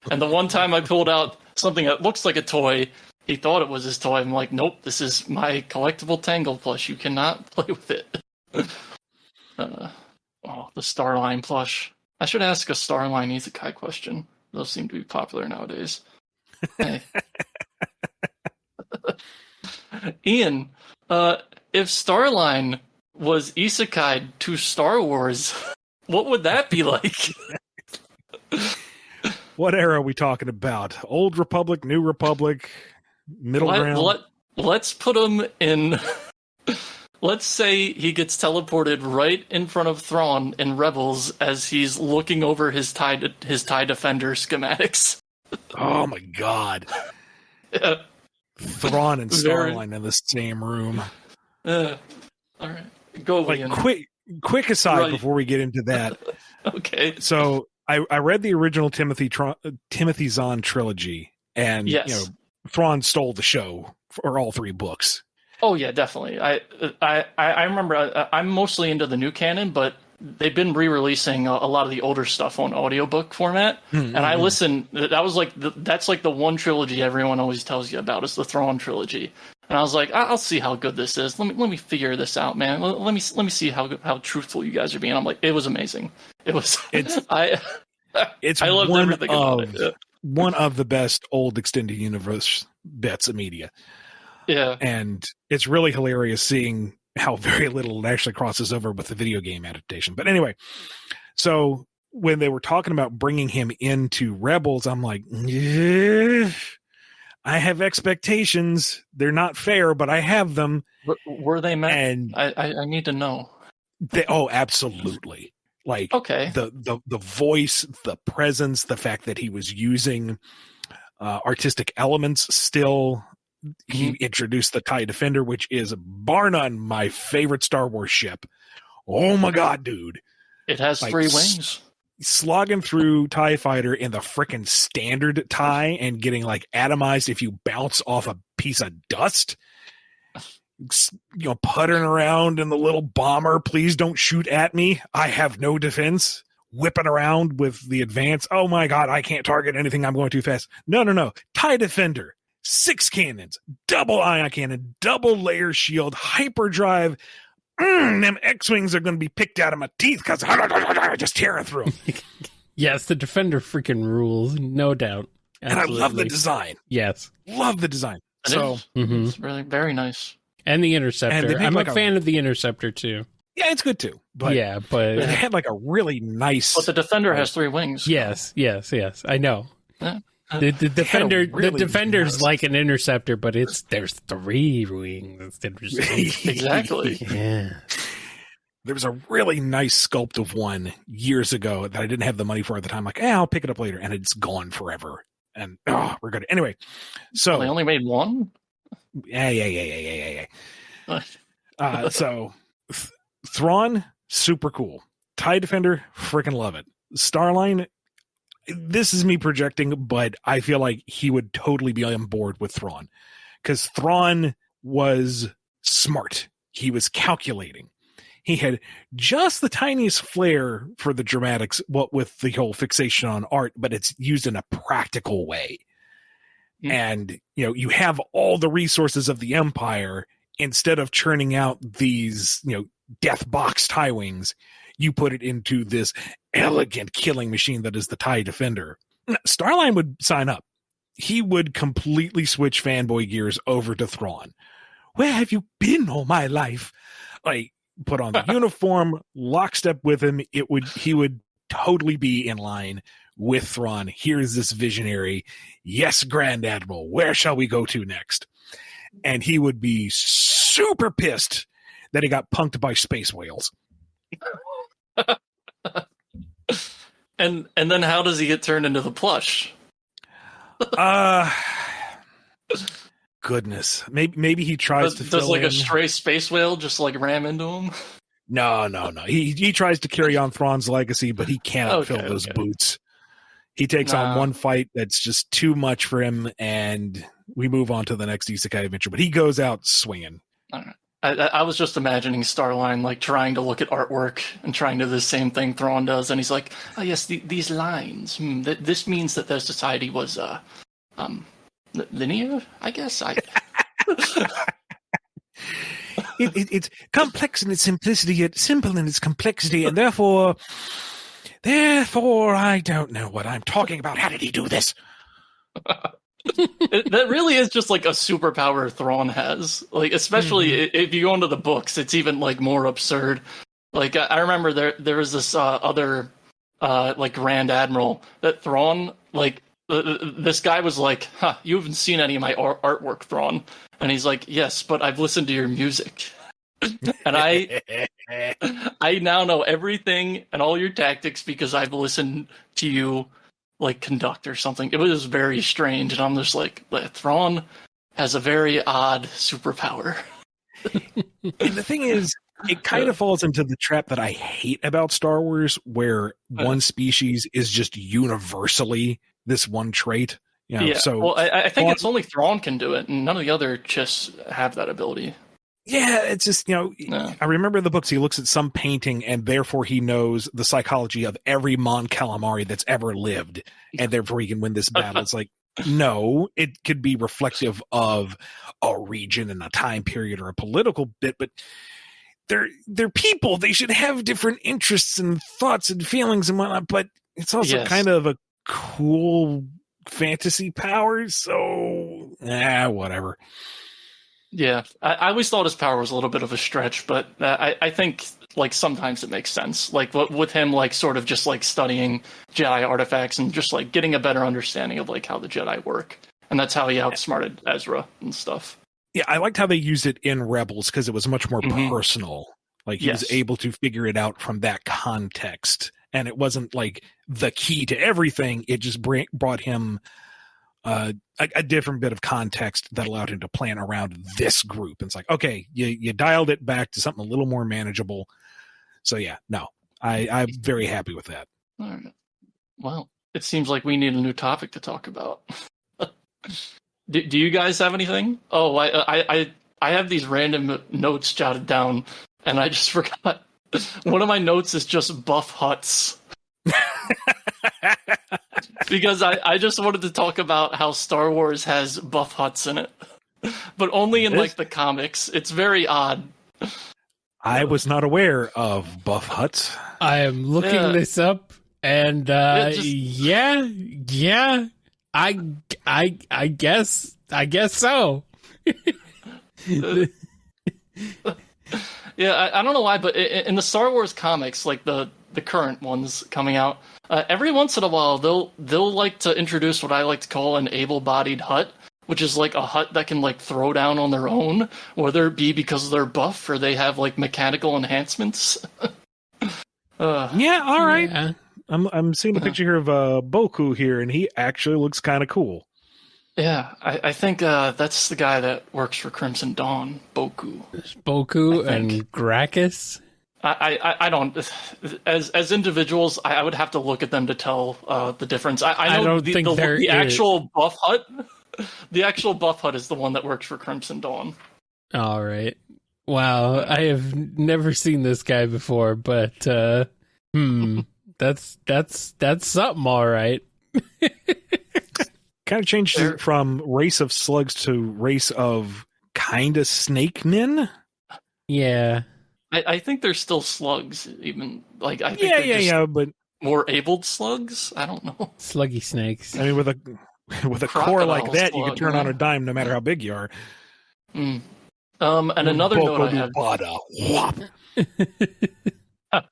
And the one time I pulled out something that looks like a toy, he thought it was his toy. I'm like, nope, this is my collectible Tangle plush. You cannot play with it. The Starline plush. I should ask a Starline Isekai question. Those seem to be popular nowadays. Hey. Ian, if Starline was isekai to Star Wars, what would that be like? What era are we talking about? Old Republic, New Republic, middle ground? Let's put them in let's say he gets teleported right in front of Thrawn in Rebels as he's looking over his TIE Defender schematics. Oh my god. Yeah. Thrawn and Starline in the same room. All right. Go, like, Ian. Quick aside before we get into that. Okay. So I read the original Timothy Zahn trilogy, and yes. Thrawn stole the show for all 3 books. Oh yeah, definitely. I remember. I'm mostly into the new canon, but they've been re-releasing a lot of the older stuff on audiobook format, and I listened. That was like that's like the one trilogy everyone always tells you about is the Thrawn trilogy, and I was like, I'll see how good this is. Let me figure this out, man. Let me see how truthful you guys are being. I'm like, it was amazing. It was. I loved everything about it. Yeah. One of the best old extended universe bits of media. Yeah, and it's really hilarious seeing how very little it actually crosses over with the video game adaptation. But anyway, so when they were talking about bringing him into Rebels, I'm like, yeah, I have expectations. They're not fair, but I have them. Were they meant? And I need to know. Absolutely. Like, okay. the voice, the presence, the fact that he was using artistic elements still. He introduced the TIE Defender, which is bar none my favorite Star Wars ship. Oh my god, dude. It has 3 wings. Slogging through TIE Fighter in the frickin' standard TIE and getting like atomized if you bounce off a piece of dust. Puttering around in the little bomber. Please don't shoot at me. I have no defense. Whipping around with the advance. Oh my god, I can't target anything. I'm going too fast. No. TIE Defender. 6 cannons, double ion cannon, double layer shield, hyperdrive. Them X-Wings are going to be picked out of my teeth because I just tear through them. Yes, the Defender freaking rules, no doubt. Absolutely. And I love the design. Yes. Love the design. It's really very nice. And the Interceptor. I'm a fan of the Interceptor too. Yeah, it's good too. But but it had like a really nice. But the Defender has 3 wings. Yes. I know. Yeah. The Defender's like an Interceptor, but there's 3 wings. Exactly. Yeah. There was a really nice sculpt of one years ago that I didn't have the money for at the time. Like, I'll pick it up later, and it's gone forever. And we're good. Anyway, so they only made 1. Yeah. So Thrawn, super cool. TIE Defender, freaking love it. Starline. This is me projecting, but I feel like he would totally be on board with Thrawn because Thrawn was smart. He was calculating. He had just the tiniest flair for the dramatics, what with the whole fixation on art, but it's used in a practical way. Mm-hmm. And, you have all the resources of the Empire. Instead of churning out these, death box TIE wings, you put it into this elegant killing machine that is the TIE Defender. Starline would sign up. He would completely switch fanboy gears over to Thrawn. Where have you been all my life? Like, put on the uniform, lockstep with him. He would totally be in line with Thrawn. Here's this visionary. Yes, Grand Admiral, where shall we go to next? And he would be super pissed that he got punked by space whales. And then how does he get turned into the plush? Goodness. Maybe he tries to does like a stray space whale just like ram into him? No. He tries to carry on Thrawn's legacy, but he cannot fill those boots. He takes on one fight that's just too much for him, and we move on to the next isekai adventure. But he goes out swinging. All right. I was just imagining Starline like trying to look at artwork and trying to do the same thing Thrawn does, and he's like, "Oh yes, these lines. This means that their society was linear, I guess." It's complex in its simplicity, yet simple in its complexity, and therefore, I don't know what I'm talking about. How did he do this? That really is just like a superpower Thrawn has. Like, especially if you go into the books, it's even like more absurd. Like, I remember there was this other like Grand Admiral that Thrawn, like, this guy was like, "You haven't seen any of my artwork, Thrawn." And he's like, "Yes, but I've listened to your music." And I now know everything and all your tactics because I've listened to you like conduct or something. It was very strange, and I'm just like, Thrawn has a very odd superpower. And the thing is, it kind of falls into the trap that I hate about Star Wars, where one species is just universally this one trait. You know, yeah. So, well, I think it's only Thrawn can do it, and none of the other Chiss have that ability. Yeah, it's just, I remember the books, he looks at some painting and therefore he knows the psychology of every Mon Calamari that's ever lived, and therefore he can win this battle. It's like, no, it could be reflective of a region and a time period or a political bit, but they're people. They should have different interests and thoughts and feelings and whatnot, but it's also kind of a cool fantasy power, so whatever. Yeah, I always thought his power was a little bit of a stretch, but I think like sometimes it makes sense. Like with him, like sort of just like studying Jedi artifacts and just like getting a better understanding of like how the Jedi work, and that's how he outsmarted Ezra and stuff. Yeah, I liked how they used it in Rebels because it was much more personal. Like he was able to figure it out from that context, and it wasn't like the key to everything. It just brought him a different bit of context that allowed him to plan around this group. And it's like, okay, you dialed it back to something a little more manageable. So yeah, no, I'm very happy with that. All right. Well, it seems like we need a new topic to talk about. Do you guys have anything? Oh, I have these random notes jotted down, and I just forgot. One of my notes is just buff huts. Because I just wanted to talk about how Star Wars has buff huts in it. But only in like the comics. It's very odd. I was not aware of buff huts. I am looking this up, and I guess so. Yeah, I don't know why, but in the Star Wars comics, like the current ones coming out, every once in a while they'll like to introduce what I like to call an able-bodied hut, which is like a hut that can like throw down on their own, whether it be because they're buff or they have like mechanical enhancements. Yeah, all right. Yeah. I'm seeing a picture here of Boku here, and he actually looks kind of cool. Yeah, I think that's the guy that works for Crimson Dawn, Boku. Boku and Gracchus? I don't. As individuals, I would have to look at them to tell the difference. I know the actual buff hut. The actual buff hut is the one that works for Crimson Dawn. All right. Wow, I have never seen this guy before, but that's something, all right. Kind of changed it from race of slugs to race of kind of snake men. Yeah. I think they're still slugs, even like I think but more abled slugs. I don't know. Sluggy snakes. I mean, with a core like that, you can turn on a dime no matter how big you are. And another note I have.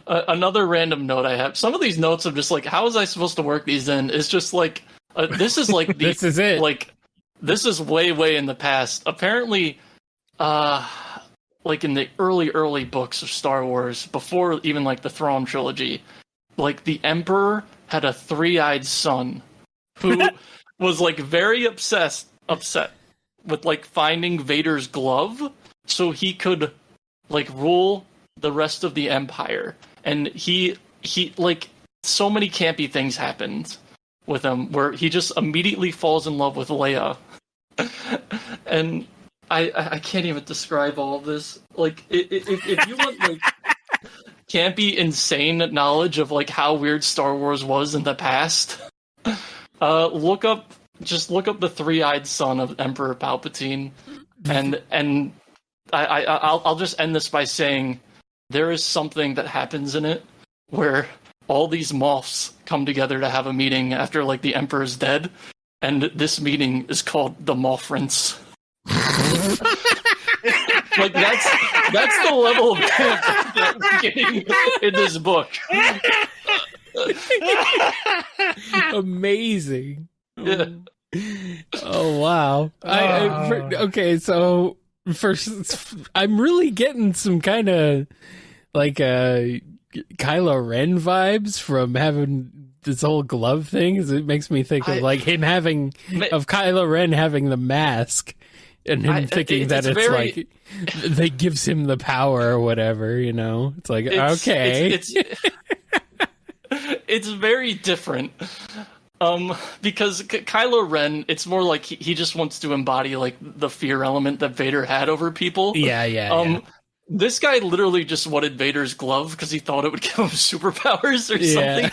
Another random note I have. Some of these notes, I'm just like, how was I supposed to work these in? It's just like, this is like this is it. Like, this is way in the past. Apparently, like in the early books of Star Wars, before even like the Thrawn trilogy, like the Emperor had a 3-eyed son who was like very upset with like finding Vader's glove so he could like rule the rest of the Empire. And he like, so many campy things happened with him where he just immediately falls in love with Leia. And I can't even describe all of this. Like, if you want like campy, insane knowledge of like how weird Star Wars was in the past, look up the 3-eyed son of Emperor Palpatine, and I'll just end this by saying there is something that happens in it where all these Moffs come together to have a meeting after like the Emperor's dead, and this meeting is called the Moffrence. Like that's the level of camp that we're getting in this book. Amazing. Yeah. Oh wow. Okay, so I'm really getting some kind of like Kylo Ren vibes from having this whole glove thing. It makes me think of like him of Kylo Ren having the mask and him thinking that it's like that gives him the power or whatever, you know? It's like, okay. It's very different. Because Kylo Ren, it's more like he just wants to embody like the fear element that Vader had over people. Yeah. This guy literally just wanted Vader's glove because he thought it would give him superpowers or something.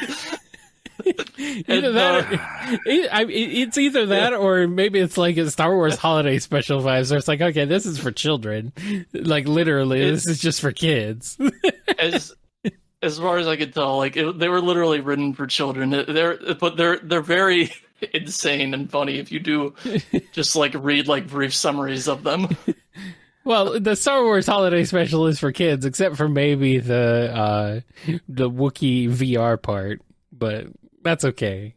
It's either that or maybe it's like a Star Wars holiday special vibes where it's like, okay, this is for children. Like literally, this is just for kids. As far as I could tell, like they were literally written for children. They're very insane and funny if you do just like read like brief summaries of them. Well, the Star Wars holiday special is for kids, except for maybe the Wookiee VR part, but that's okay.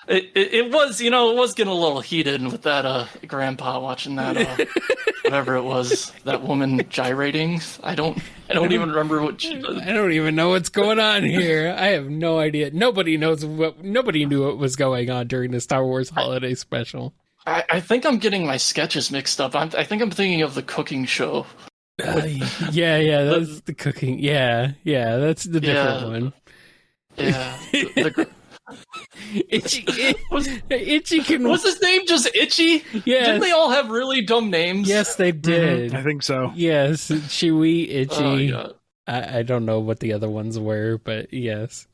It was, it was getting a little heated with that grandpa watching that whatever it was, that woman gyrating. I don't even remember what she did. I don't even know what's going on here. I have no idea. Nobody knew what was going on during the Star Wars holiday special. I think I'm getting my sketches mixed up. I think I'm thinking of the cooking show. Yeah, that's the cooking. Yeah, that's the different one. Yeah. Itchy can. Was his name just Itchy? Yeah. Didn't they all have really dumb names? Yes, they did. I think so. Yes, Chewie, Itchy. Oh, I don't know what the other ones were, but yes.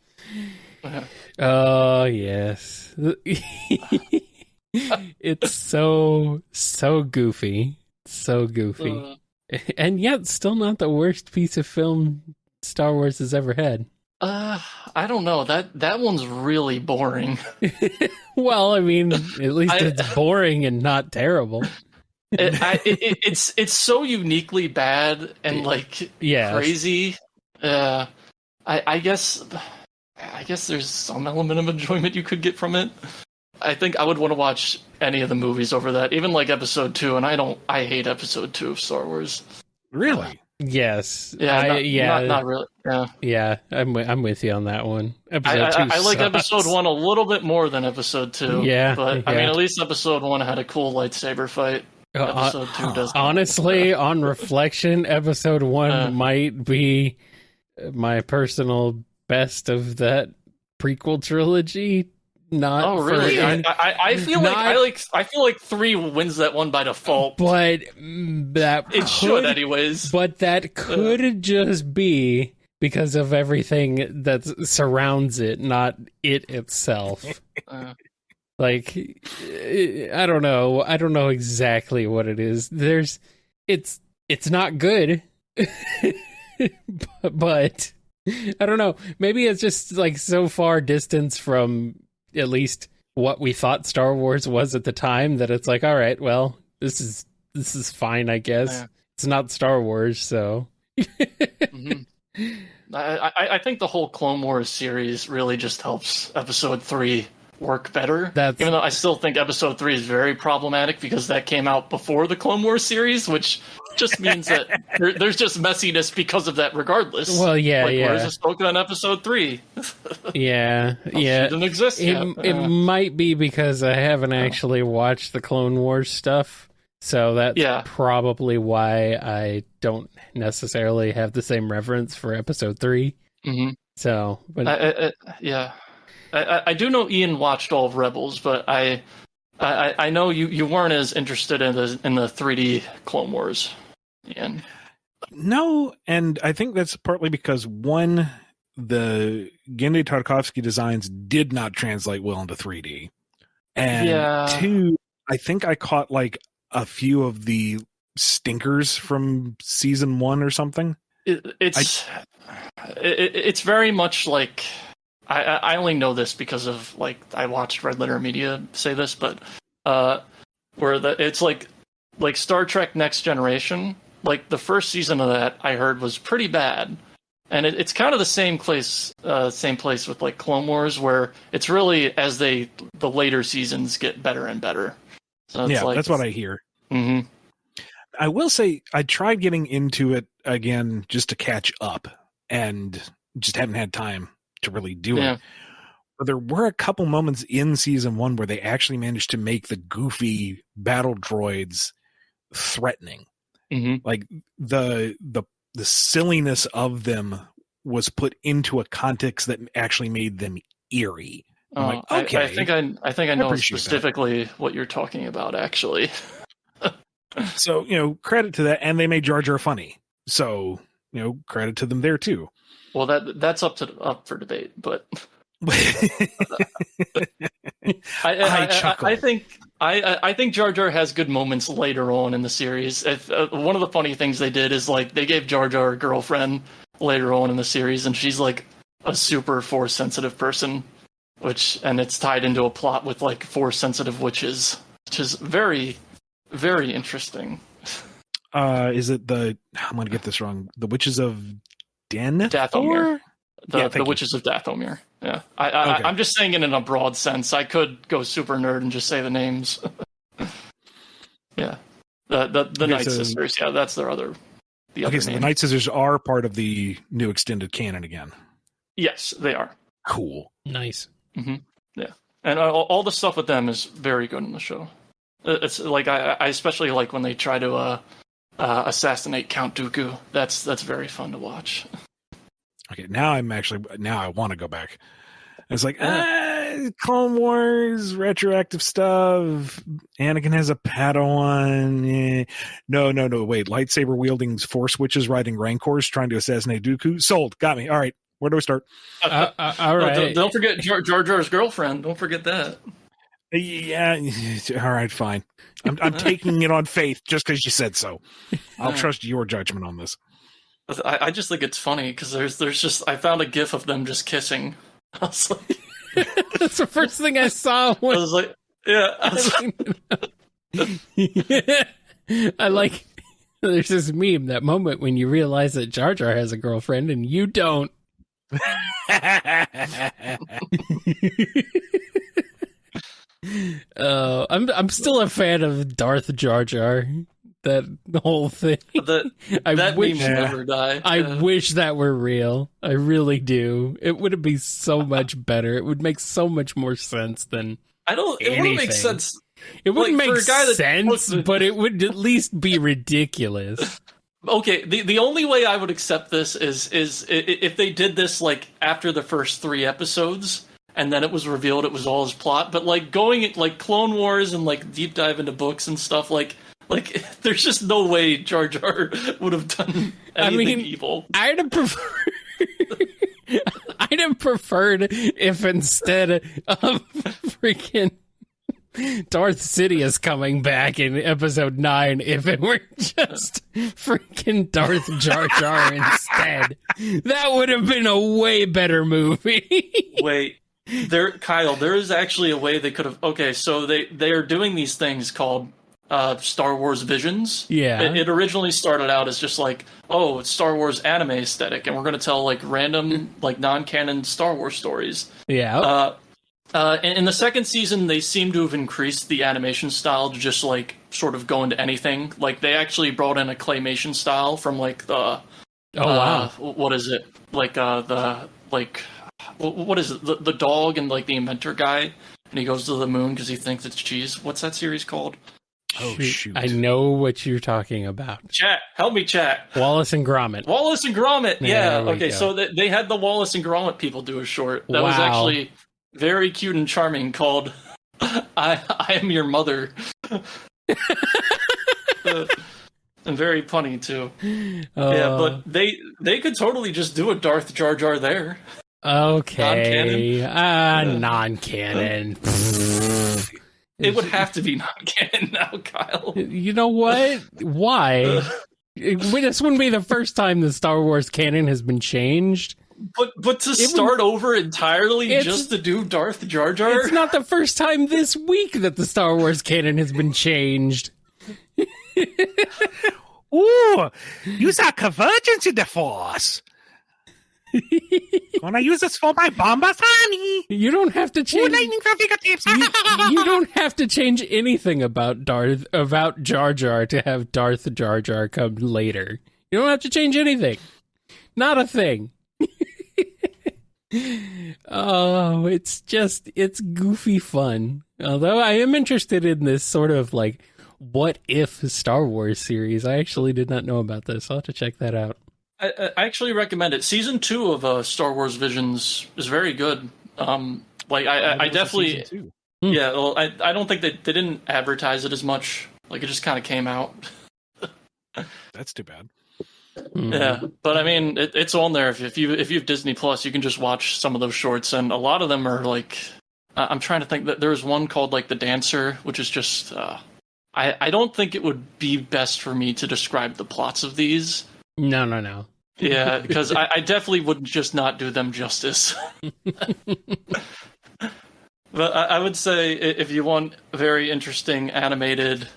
Oh, yes. It's so goofy. So goofy. And yet, still not the worst piece of film Star Wars has ever had. I don't know. That one's really boring. Well, I mean, at least it's boring and not terrible. It's so uniquely bad and like crazy. I guess there's some element of enjoyment you could get from it. I think I would want to watch any of the movies over that, even like Episode 2. And I hate Episode 2 of Star Wars. Really? Yes. Not really. Yeah, I'm with you on that one. Episode 2 I like Episode 1 a little bit more than Episode 2. Yeah. But I mean, at least Episode 1 had a cool lightsaber fight. Episode 2 doesn't. Honestly, on reflection, Episode 1 might be my personal best of that prequel trilogy. Not really? I feel like 3 wins that one by default. But that should anyways. But that could just be because of everything that surrounds it, not it itself. Like, I don't know. I don't know exactly what it is. It's not good, but I don't know. Maybe it's just like so far distance from at least what we thought Star Wars was at the time that it's like, all right, well, this is fine, I guess. Yeah. It's not Star Wars, so. Mm-hmm. I think the whole Clone Wars series really just helps Episode 3 work better. Even though I still think Episode 3 is very problematic because that came out before the Clone Wars series, which just means that there's just messiness because of that regardless. Well, yeah. Where's the spoken on Episode 3? Yeah. Didn't exist yet. It might be because I haven't actually watched the Clone Wars stuff, so that's probably why I don't necessarily have the same reverence for Episode 3. Mm-hmm. So, but I do know Ian watched all of Rebels, but I know you weren't as interested in the 3D Clone Wars, Ian. No, and I think that's partly because one, the Genndy Tartakovsky designs did not translate well into 3D, and two, I think I caught like a few of the stinkers from season 1 or something. It's very much like. I only know this because of like I watched Red Letter Media say this, but where it's like Star Trek Next Generation, like the first season of that I heard was pretty bad, and it's kind of the same place with like Clone Wars, where it's really as the later seasons get better and better. So it's that's what I hear. Mm-hmm. I will say I tried getting into it again just to catch up and just haven't had time to really do it. But there were a couple moments in season 1 where they actually managed to make the goofy battle droids threatening. Mm-hmm. Like the silliness of them was put into a context that actually made them eerie. I'm like, okay. I think I know specifically what you're talking about, actually. So, credit to that, and they made Jar Jar funny. So, credit to them there too. Well, that's up for debate, but I think Jar Jar has good moments later on in the series. One of the funny things they did is like they gave Jar Jar a girlfriend later on in the series, and she's like a super force sensitive person, and it's tied into a plot with like force sensitive witches, which is very, very interesting. Is it I'm going to get this wrong. The Witches of Dathomir? The Witches of Dathomir. Yeah. I'm just saying it in a broad sense. I could go super nerd and just say the names. Yeah. The Night Sisters. Yeah, that's their other. So the Night Sisters are part of the new extended canon again. Yes, they are. Cool. Nice. Mm-hmm. Yeah. And all the stuff with them is very good in the show. It's like I especially like when they try to assassinate Count Dooku. That's very fun to watch. Okay, now I want to go back. It's like Clone Wars, retroactive stuff. Anakin has a Padawan. No. Wait, lightsaber wielding force witches riding Rancors trying to assassinate Dooku. Sold. Got me. All right. Where do I start? All right. Don't forget Jar Jar's girlfriend. Don't forget that. Yeah. All right. Fine. I'm taking it on faith just because you said so. I'll trust your judgment on this. I just think it's funny because there's just I found a GIF of them just kissing. I was like, that's the first thing I saw. I was like, I like. There's this meme, that moment when you realize that Jar Jar has a girlfriend and you don't. I'm still a fan of Darth Jar Jar. That whole thing. That meme will never die. I wish that were real. I really do. It would be so much better. It would make so much more sense than It wouldn't make sense. It wouldn't make sense, but it would at least be ridiculous. Okay, the only way I would accept this is if they did this like after the first 3 episodes, and then it was revealed it was all his plot. But like going like Clone Wars and like deep dive into books and stuff, like there's just no way Jar Jar would have done anything evil. I'd have preferred if instead of freaking Darth Sidious coming back in episode 9, if it were just freaking Darth Jar Jar instead. That would have been a way better movie. Wait, Kyle, there is actually a way they could have. Okay, so they are doing these things called Star Wars Visions. Yeah. It originally started out as just like, it's Star Wars anime aesthetic, and we're going to tell like random, like non-canon Star Wars stories. Yeah. In the second season, they seem to have increased the animation style to just like sort of go into anything. Like they actually brought in a claymation style from like the what is it? Like what is it? The dog and like the inventor guy, and he goes to the moon because he thinks it's cheese. What's that series called? Oh, shoot. I know what you're talking about. Chat. Help me, chat. Wallace and Gromit. Wallace and Gromit. Yeah. Okay, so they had the Wallace and Gromit people do a short. That was actually very cute and charming called I Am Your Mother. And very funny, too. Yeah, but they could totally just do a Darth Jar Jar there. Okay. Non-canon. It would have to be non-canon now, Kyle. You know what? Why? This wouldn't be the first time the Star Wars canon has been changed. But to start over entirely just to do Darth Jar Jar? It's not the first time this week that the Star Wars canon has been changed. Ooh, use our convergence in the Force. When I use this for my Bombasani. You don't have to change. You don't have to change anything about Jar Jar to have Darth Jar Jar come later. You don't have to change anything. Not a thing. Oh, it's goofy fun. Although I am interested in this sort of like what if Star Wars series. I actually did not know about this. I'll have to check that out. I actually recommend it. Season 2 of Star Wars Visions is very good. I definitely, yeah. Well, I don't think they didn't advertise it as much. Like it just kind of came out. That's too bad. Yeah, but I mean, it's on there. If you have Disney Plus, you can just watch some of those shorts, and a lot of them are like, I'm trying to think. That there's one called like The Dancer, which is just, I don't think it would be best for me to describe the plots of these. No. Yeah, because I definitely would just not do them justice. But I would say if you want very interesting animated,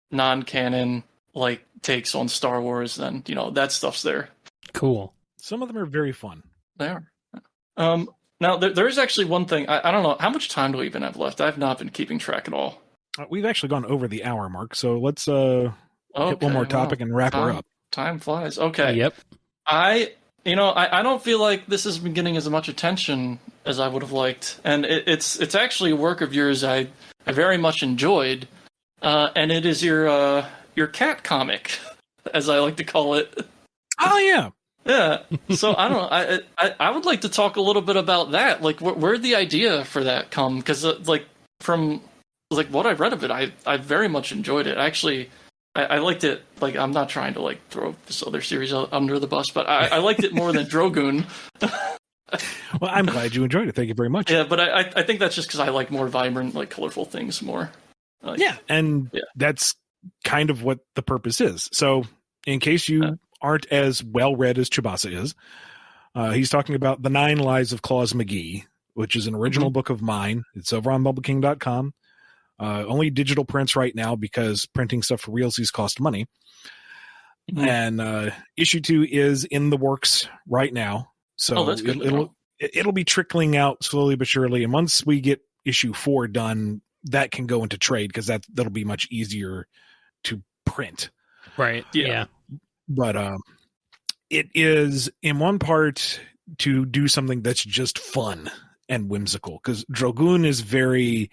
non-canon like takes on Star Wars, then that stuff's there. Cool. Some of them are very fun. They are. Now there is actually one thing. I don't know how much time do we even have left. I've not been keeping track at all. We've actually gone over the hour mark, so let's hit one more topic and wrap her up. Time flies. Okay. Yep. I don't feel like this has been getting as much attention as I would have liked, and it's actually a work of yours I very much enjoyed, and it is your cat comic, as I like to call it. Oh yeah, yeah. So I don't know. I would like to talk a little bit about that. Like, where'd the idea for that come? Because from what I've read of it, I very much enjoyed it. Actually, I liked it. Like, I'm not trying to like throw this other series under the bus, but I liked it more than Drogoon. Well, I'm glad you enjoyed it. Thank you very much. Yeah, but I think that's just because I like more vibrant, like colorful things more. That's kind of what the purpose is. So, in case you aren't as well read as Chubasa is, he's talking about The 9 Lives of Claus McGee, which is an original book of mine. It's over on BumbleKing.com. Only digital prints right now because printing stuff for realsies cost money. And issue 2 is in the works right now. So that's good. It'll be trickling out slowly but surely. And once we get issue 4 done, that can go into trade because that'll be much easier to print. Right. Yeah. But it is in one part to do something that's just fun and whimsical because Drogoon is very,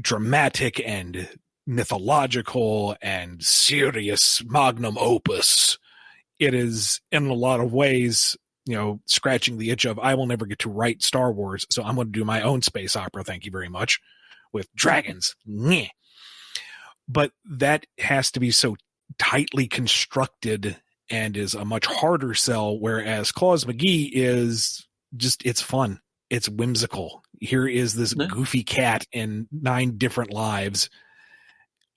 dramatic and mythological and serious magnum opus. It is in a lot of ways, scratching the itch of I will never get to write Star Wars, so I'm going to do my own space opera. Thank you very much. With dragons. Nyeh. But that has to be so tightly constructed and is a much harder sell, whereas Claus McGee is just, it's fun. It's whimsical. Here is this goofy cat in 9 different lives,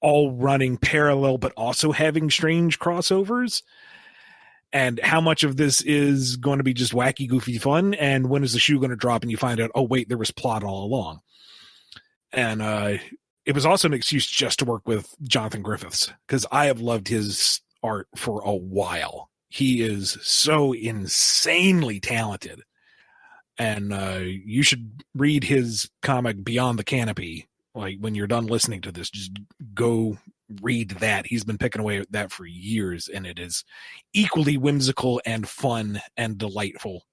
all running parallel, but also having strange crossovers. And how much of this is going to be just wacky, goofy fun? And when is the shoe going to drop and you find out, oh, wait, there was plot all along. And it was also an excuse just to work with Jonathan Griffiths because I have loved his art for a while. He is so insanely talented. And you should read his comic Beyond the Canopy. Like when you're done listening to this, just go read that. He's been picking away at that for years, and it is equally whimsical and fun and delightful.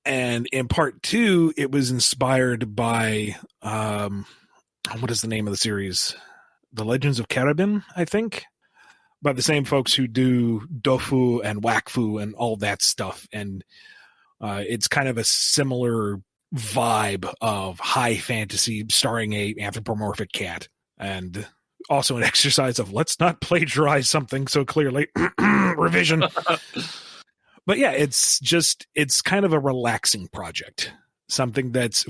And in part 2, it was inspired by what is the name of the series? The Legends of Carabin, I think, by the same folks who do Dofu and Wakfu and all that stuff. And it's kind of a similar vibe of high fantasy starring a anthropomorphic cat, and also an exercise of let's not plagiarize something so clearly. Revision. But yeah, it's kind of a relaxing project, something that's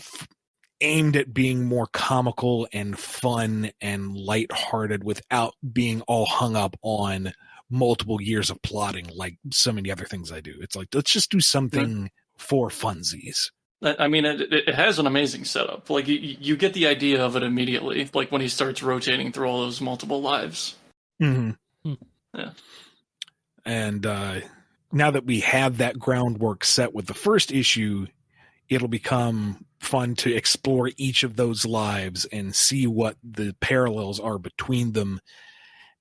aimed at being more comical and fun and lighthearted without being all hung up on multiple years of plotting like so many other things I do. It's like, let's just do something for funsies. I mean, it has an amazing setup. Like, you get the idea of it immediately, like when he starts rotating through all those multiple lives. Mm-hmm. Yeah. And now that we have that groundwork set with the first issue, it'll become fun to explore each of those lives and see what the parallels are between them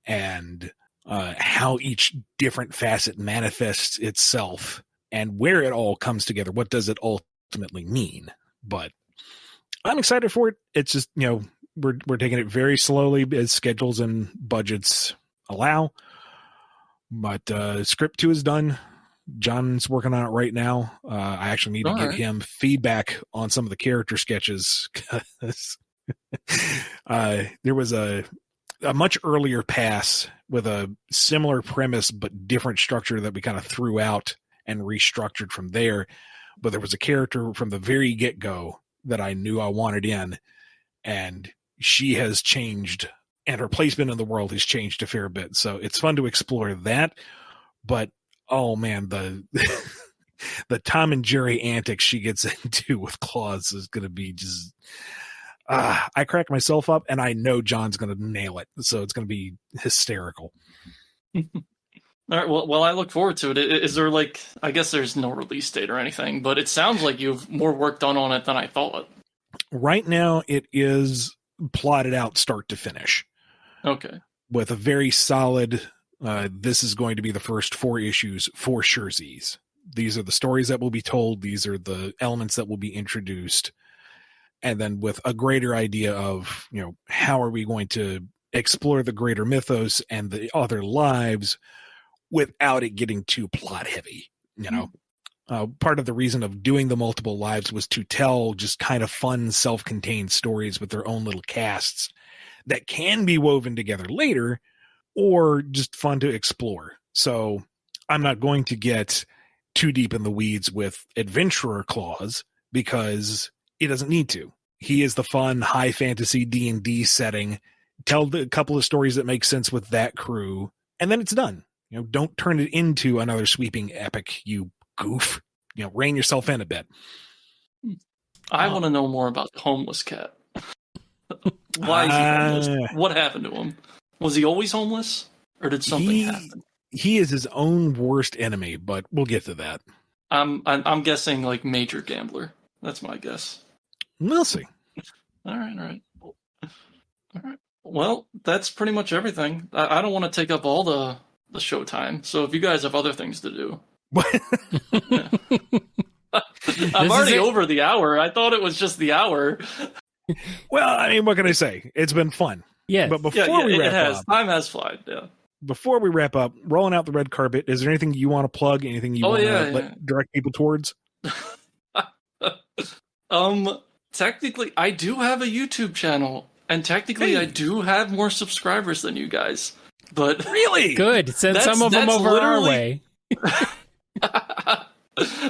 and how each different facet manifests itself and where it all comes together. What does it ultimately mean? But I'm excited for it. It's just, we're taking it very slowly as schedules and budgets allow. But script 2 is done. John's working on it right now. I actually need to get him feedback on some of the character sketches. There was a much earlier pass with a similar premise but different structure that we kind of threw out and restructured from there. But there was a character from the very get-go that I knew I wanted in, and she has changed, and her placement in the world has changed a fair bit. So it's fun to explore that. But oh man, the Tom and Jerry antics she gets into with Claus is going to be just. I crack myself up, and I know John's going to nail it, so it's going to be hysterical. All right. Well, I look forward to it. Is there I guess there's no release date or anything, but it sounds like you've more work done on it than I thought. Right now, it is plotted out start to finish. Okay. With a very solid, this is going to be the first 4 issues for surezies. These are the stories that will be told. These are the elements that will be introduced. And then with a greater idea of, how are we going to explore the greater mythos and the other lives without it getting too plot heavy. Part of the reason of doing the multiple lives was to tell just kind of fun, self-contained stories with their own little casts that can be woven together later or just fun to explore. So I'm not going to get too deep in the weeds with Adventurer Claus because he doesn't need to. He is the fun, high fantasy D&D setting. Tell a couple of stories that make sense with that crew, and then it's done. Don't turn it into another sweeping epic, you goof. Rein yourself in a bit. I want to know more about the homeless cat. Why is he homeless? What happened to him? Was he always homeless, or did something happen? He is his own worst enemy, but we'll get to that. I'm guessing major gambler. That's my guess. We'll see. All right. Well, that's pretty much everything. I don't want to take up all the show time, so if you guys have other things to do. Yeah. I'm already over the hour. I thought it was just the hour. Well, what can I say? It's been fun. Yeah. But before we wrap up, time has flown. Yeah. Before we wrap up, rolling out the red carpet, is there anything you want to plug? Anything you want to direct people towards? Technically, I do have a YouTube channel, and technically, I do have more subscribers than you guys. But really, good. Send some of them over our way.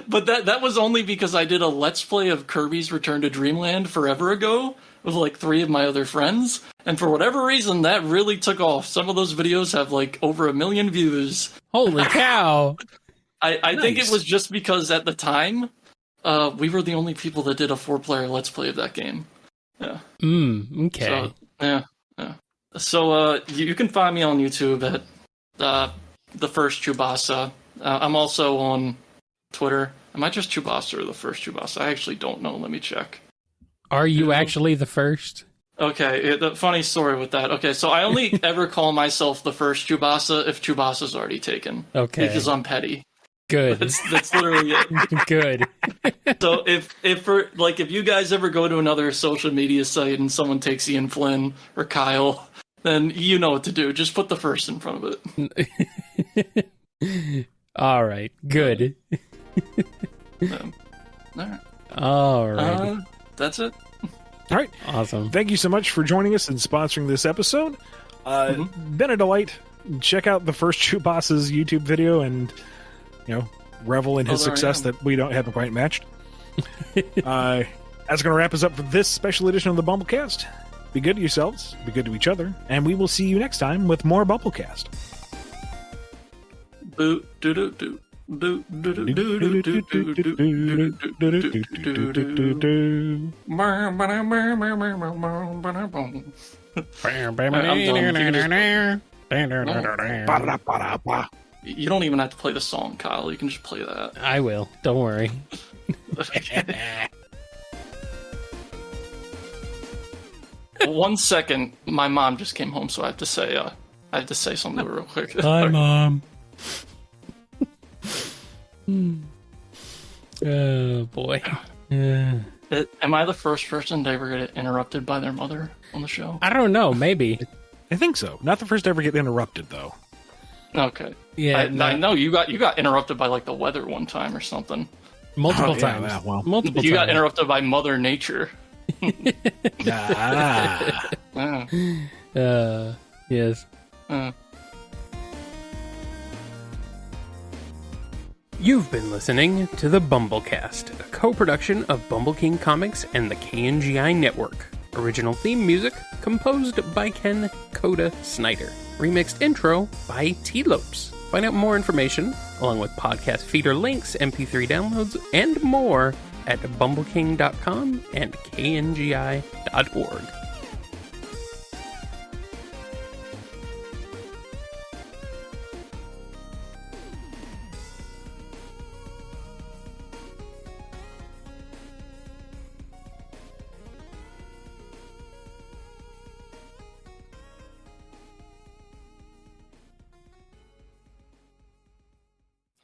But that was only because I did a Let's Play of Kirby's Return to Dreamland forever ago with 3 of my other friends, and for whatever reason, that really took off. Some of those videos have over 1 million views. Holy cow! I think it was just because at the time, we were the only people that did a 4-player Let's Play of that game. Yeah. Okay. So, yeah. So you can find me on YouTube at the first Chubasa. I'm also on Twitter. Am I just Chubasa or the first Chubasa? I actually don't know. Let me check. Are you actually the first? Okay, the funny story with that. Okay, so I only ever call myself the first Chubasa if Chubasa's already taken. Okay. Because I'm petty. Good. That's literally it. Good. So if you guys ever go to another social media site and someone takes Ian Flynn or Kyle, then you know what to do. Just put the first in front of it. All right. Good. All right. That's it. All right. Awesome. Thank you so much for joining us and sponsoring this episode. Been a delight. Check out the first Chubasa's YouTube video and, revel in his success that we haven't quite matched. That's going to wrap us up for this special edition of the BumbleKast. Be good to yourselves, be good to each other, and we will see you next time with more BumbleKast. You don't even have to play the song, Kyle. You can just play that. I will. Don't worry. One second, my mom just came home, so I have to say something real quick. Hi, Mom. Oh boy. Am I the first person to ever get interrupted by their mother on the show? I don't know. Maybe. I think so. Not the first to ever get interrupted, though. Okay. Yeah. I know you got interrupted by like the weather one time or something. Multiple yeah, times. yeah, well. Multiple You got times. interrupted by Mother Nature. Ah. Yes. Uh. You've been listening to the BumbleKast, a co-production of Bumble King Comics and the KNGI Network. Original theme music composed by Ken Coda Snyder. Remixed intro by T-Lopes. Find out more information, along with podcast feeder links, MP3 downloads, and more at bumbleking.com and kngi.org.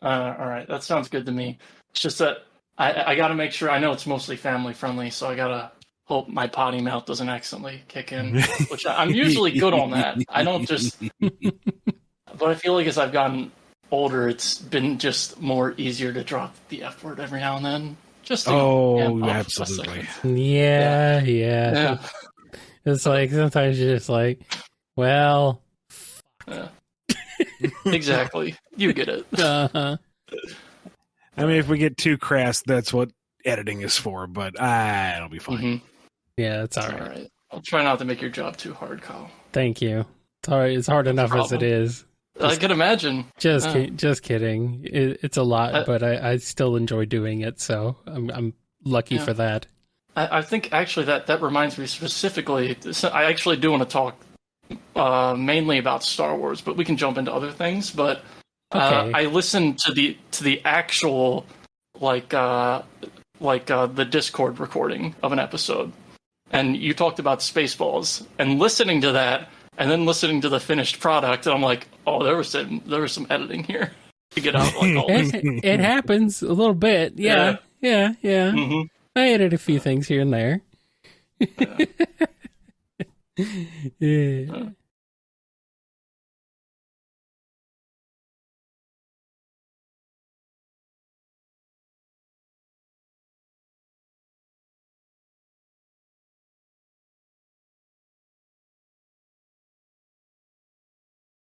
All right, that sounds good to me. It's just that I got to make sure. I know it's mostly family friendly, so I gotta hope my potty mouth doesn't accidentally kick in. Which I'm usually good on that. I don't just. But I feel like as I've gotten older, it's been just more easier to drop the F word every now and then. Just to, absolutely. Yeah. It's like sometimes you're just like, well. Yeah. Exactly. You get it. Uh-huh. I mean, if we get too crass, that's what editing is for, but it'll be fine. Mm-hmm. Yeah, it's all All right. right. I'll try not to make your job too hard, Kyle. Thank you. Sorry, it's hard enough as it is. I can imagine. Just kidding. It's a lot, but I still enjoy doing it, so I'm lucky for that. I think actually that reminds me specifically. I actually do want to talk mainly about Star Wars, but we can jump into other things. But I listened to the actual the Discord recording of an episode, and you talked about Spaceballs, and listening to that. And then listening to the finished product, and I'm like, oh, there was some editing here to get out like all this. It happens a little bit. Yeah. Mm-hmm. I edited a few things here and there. Yeah.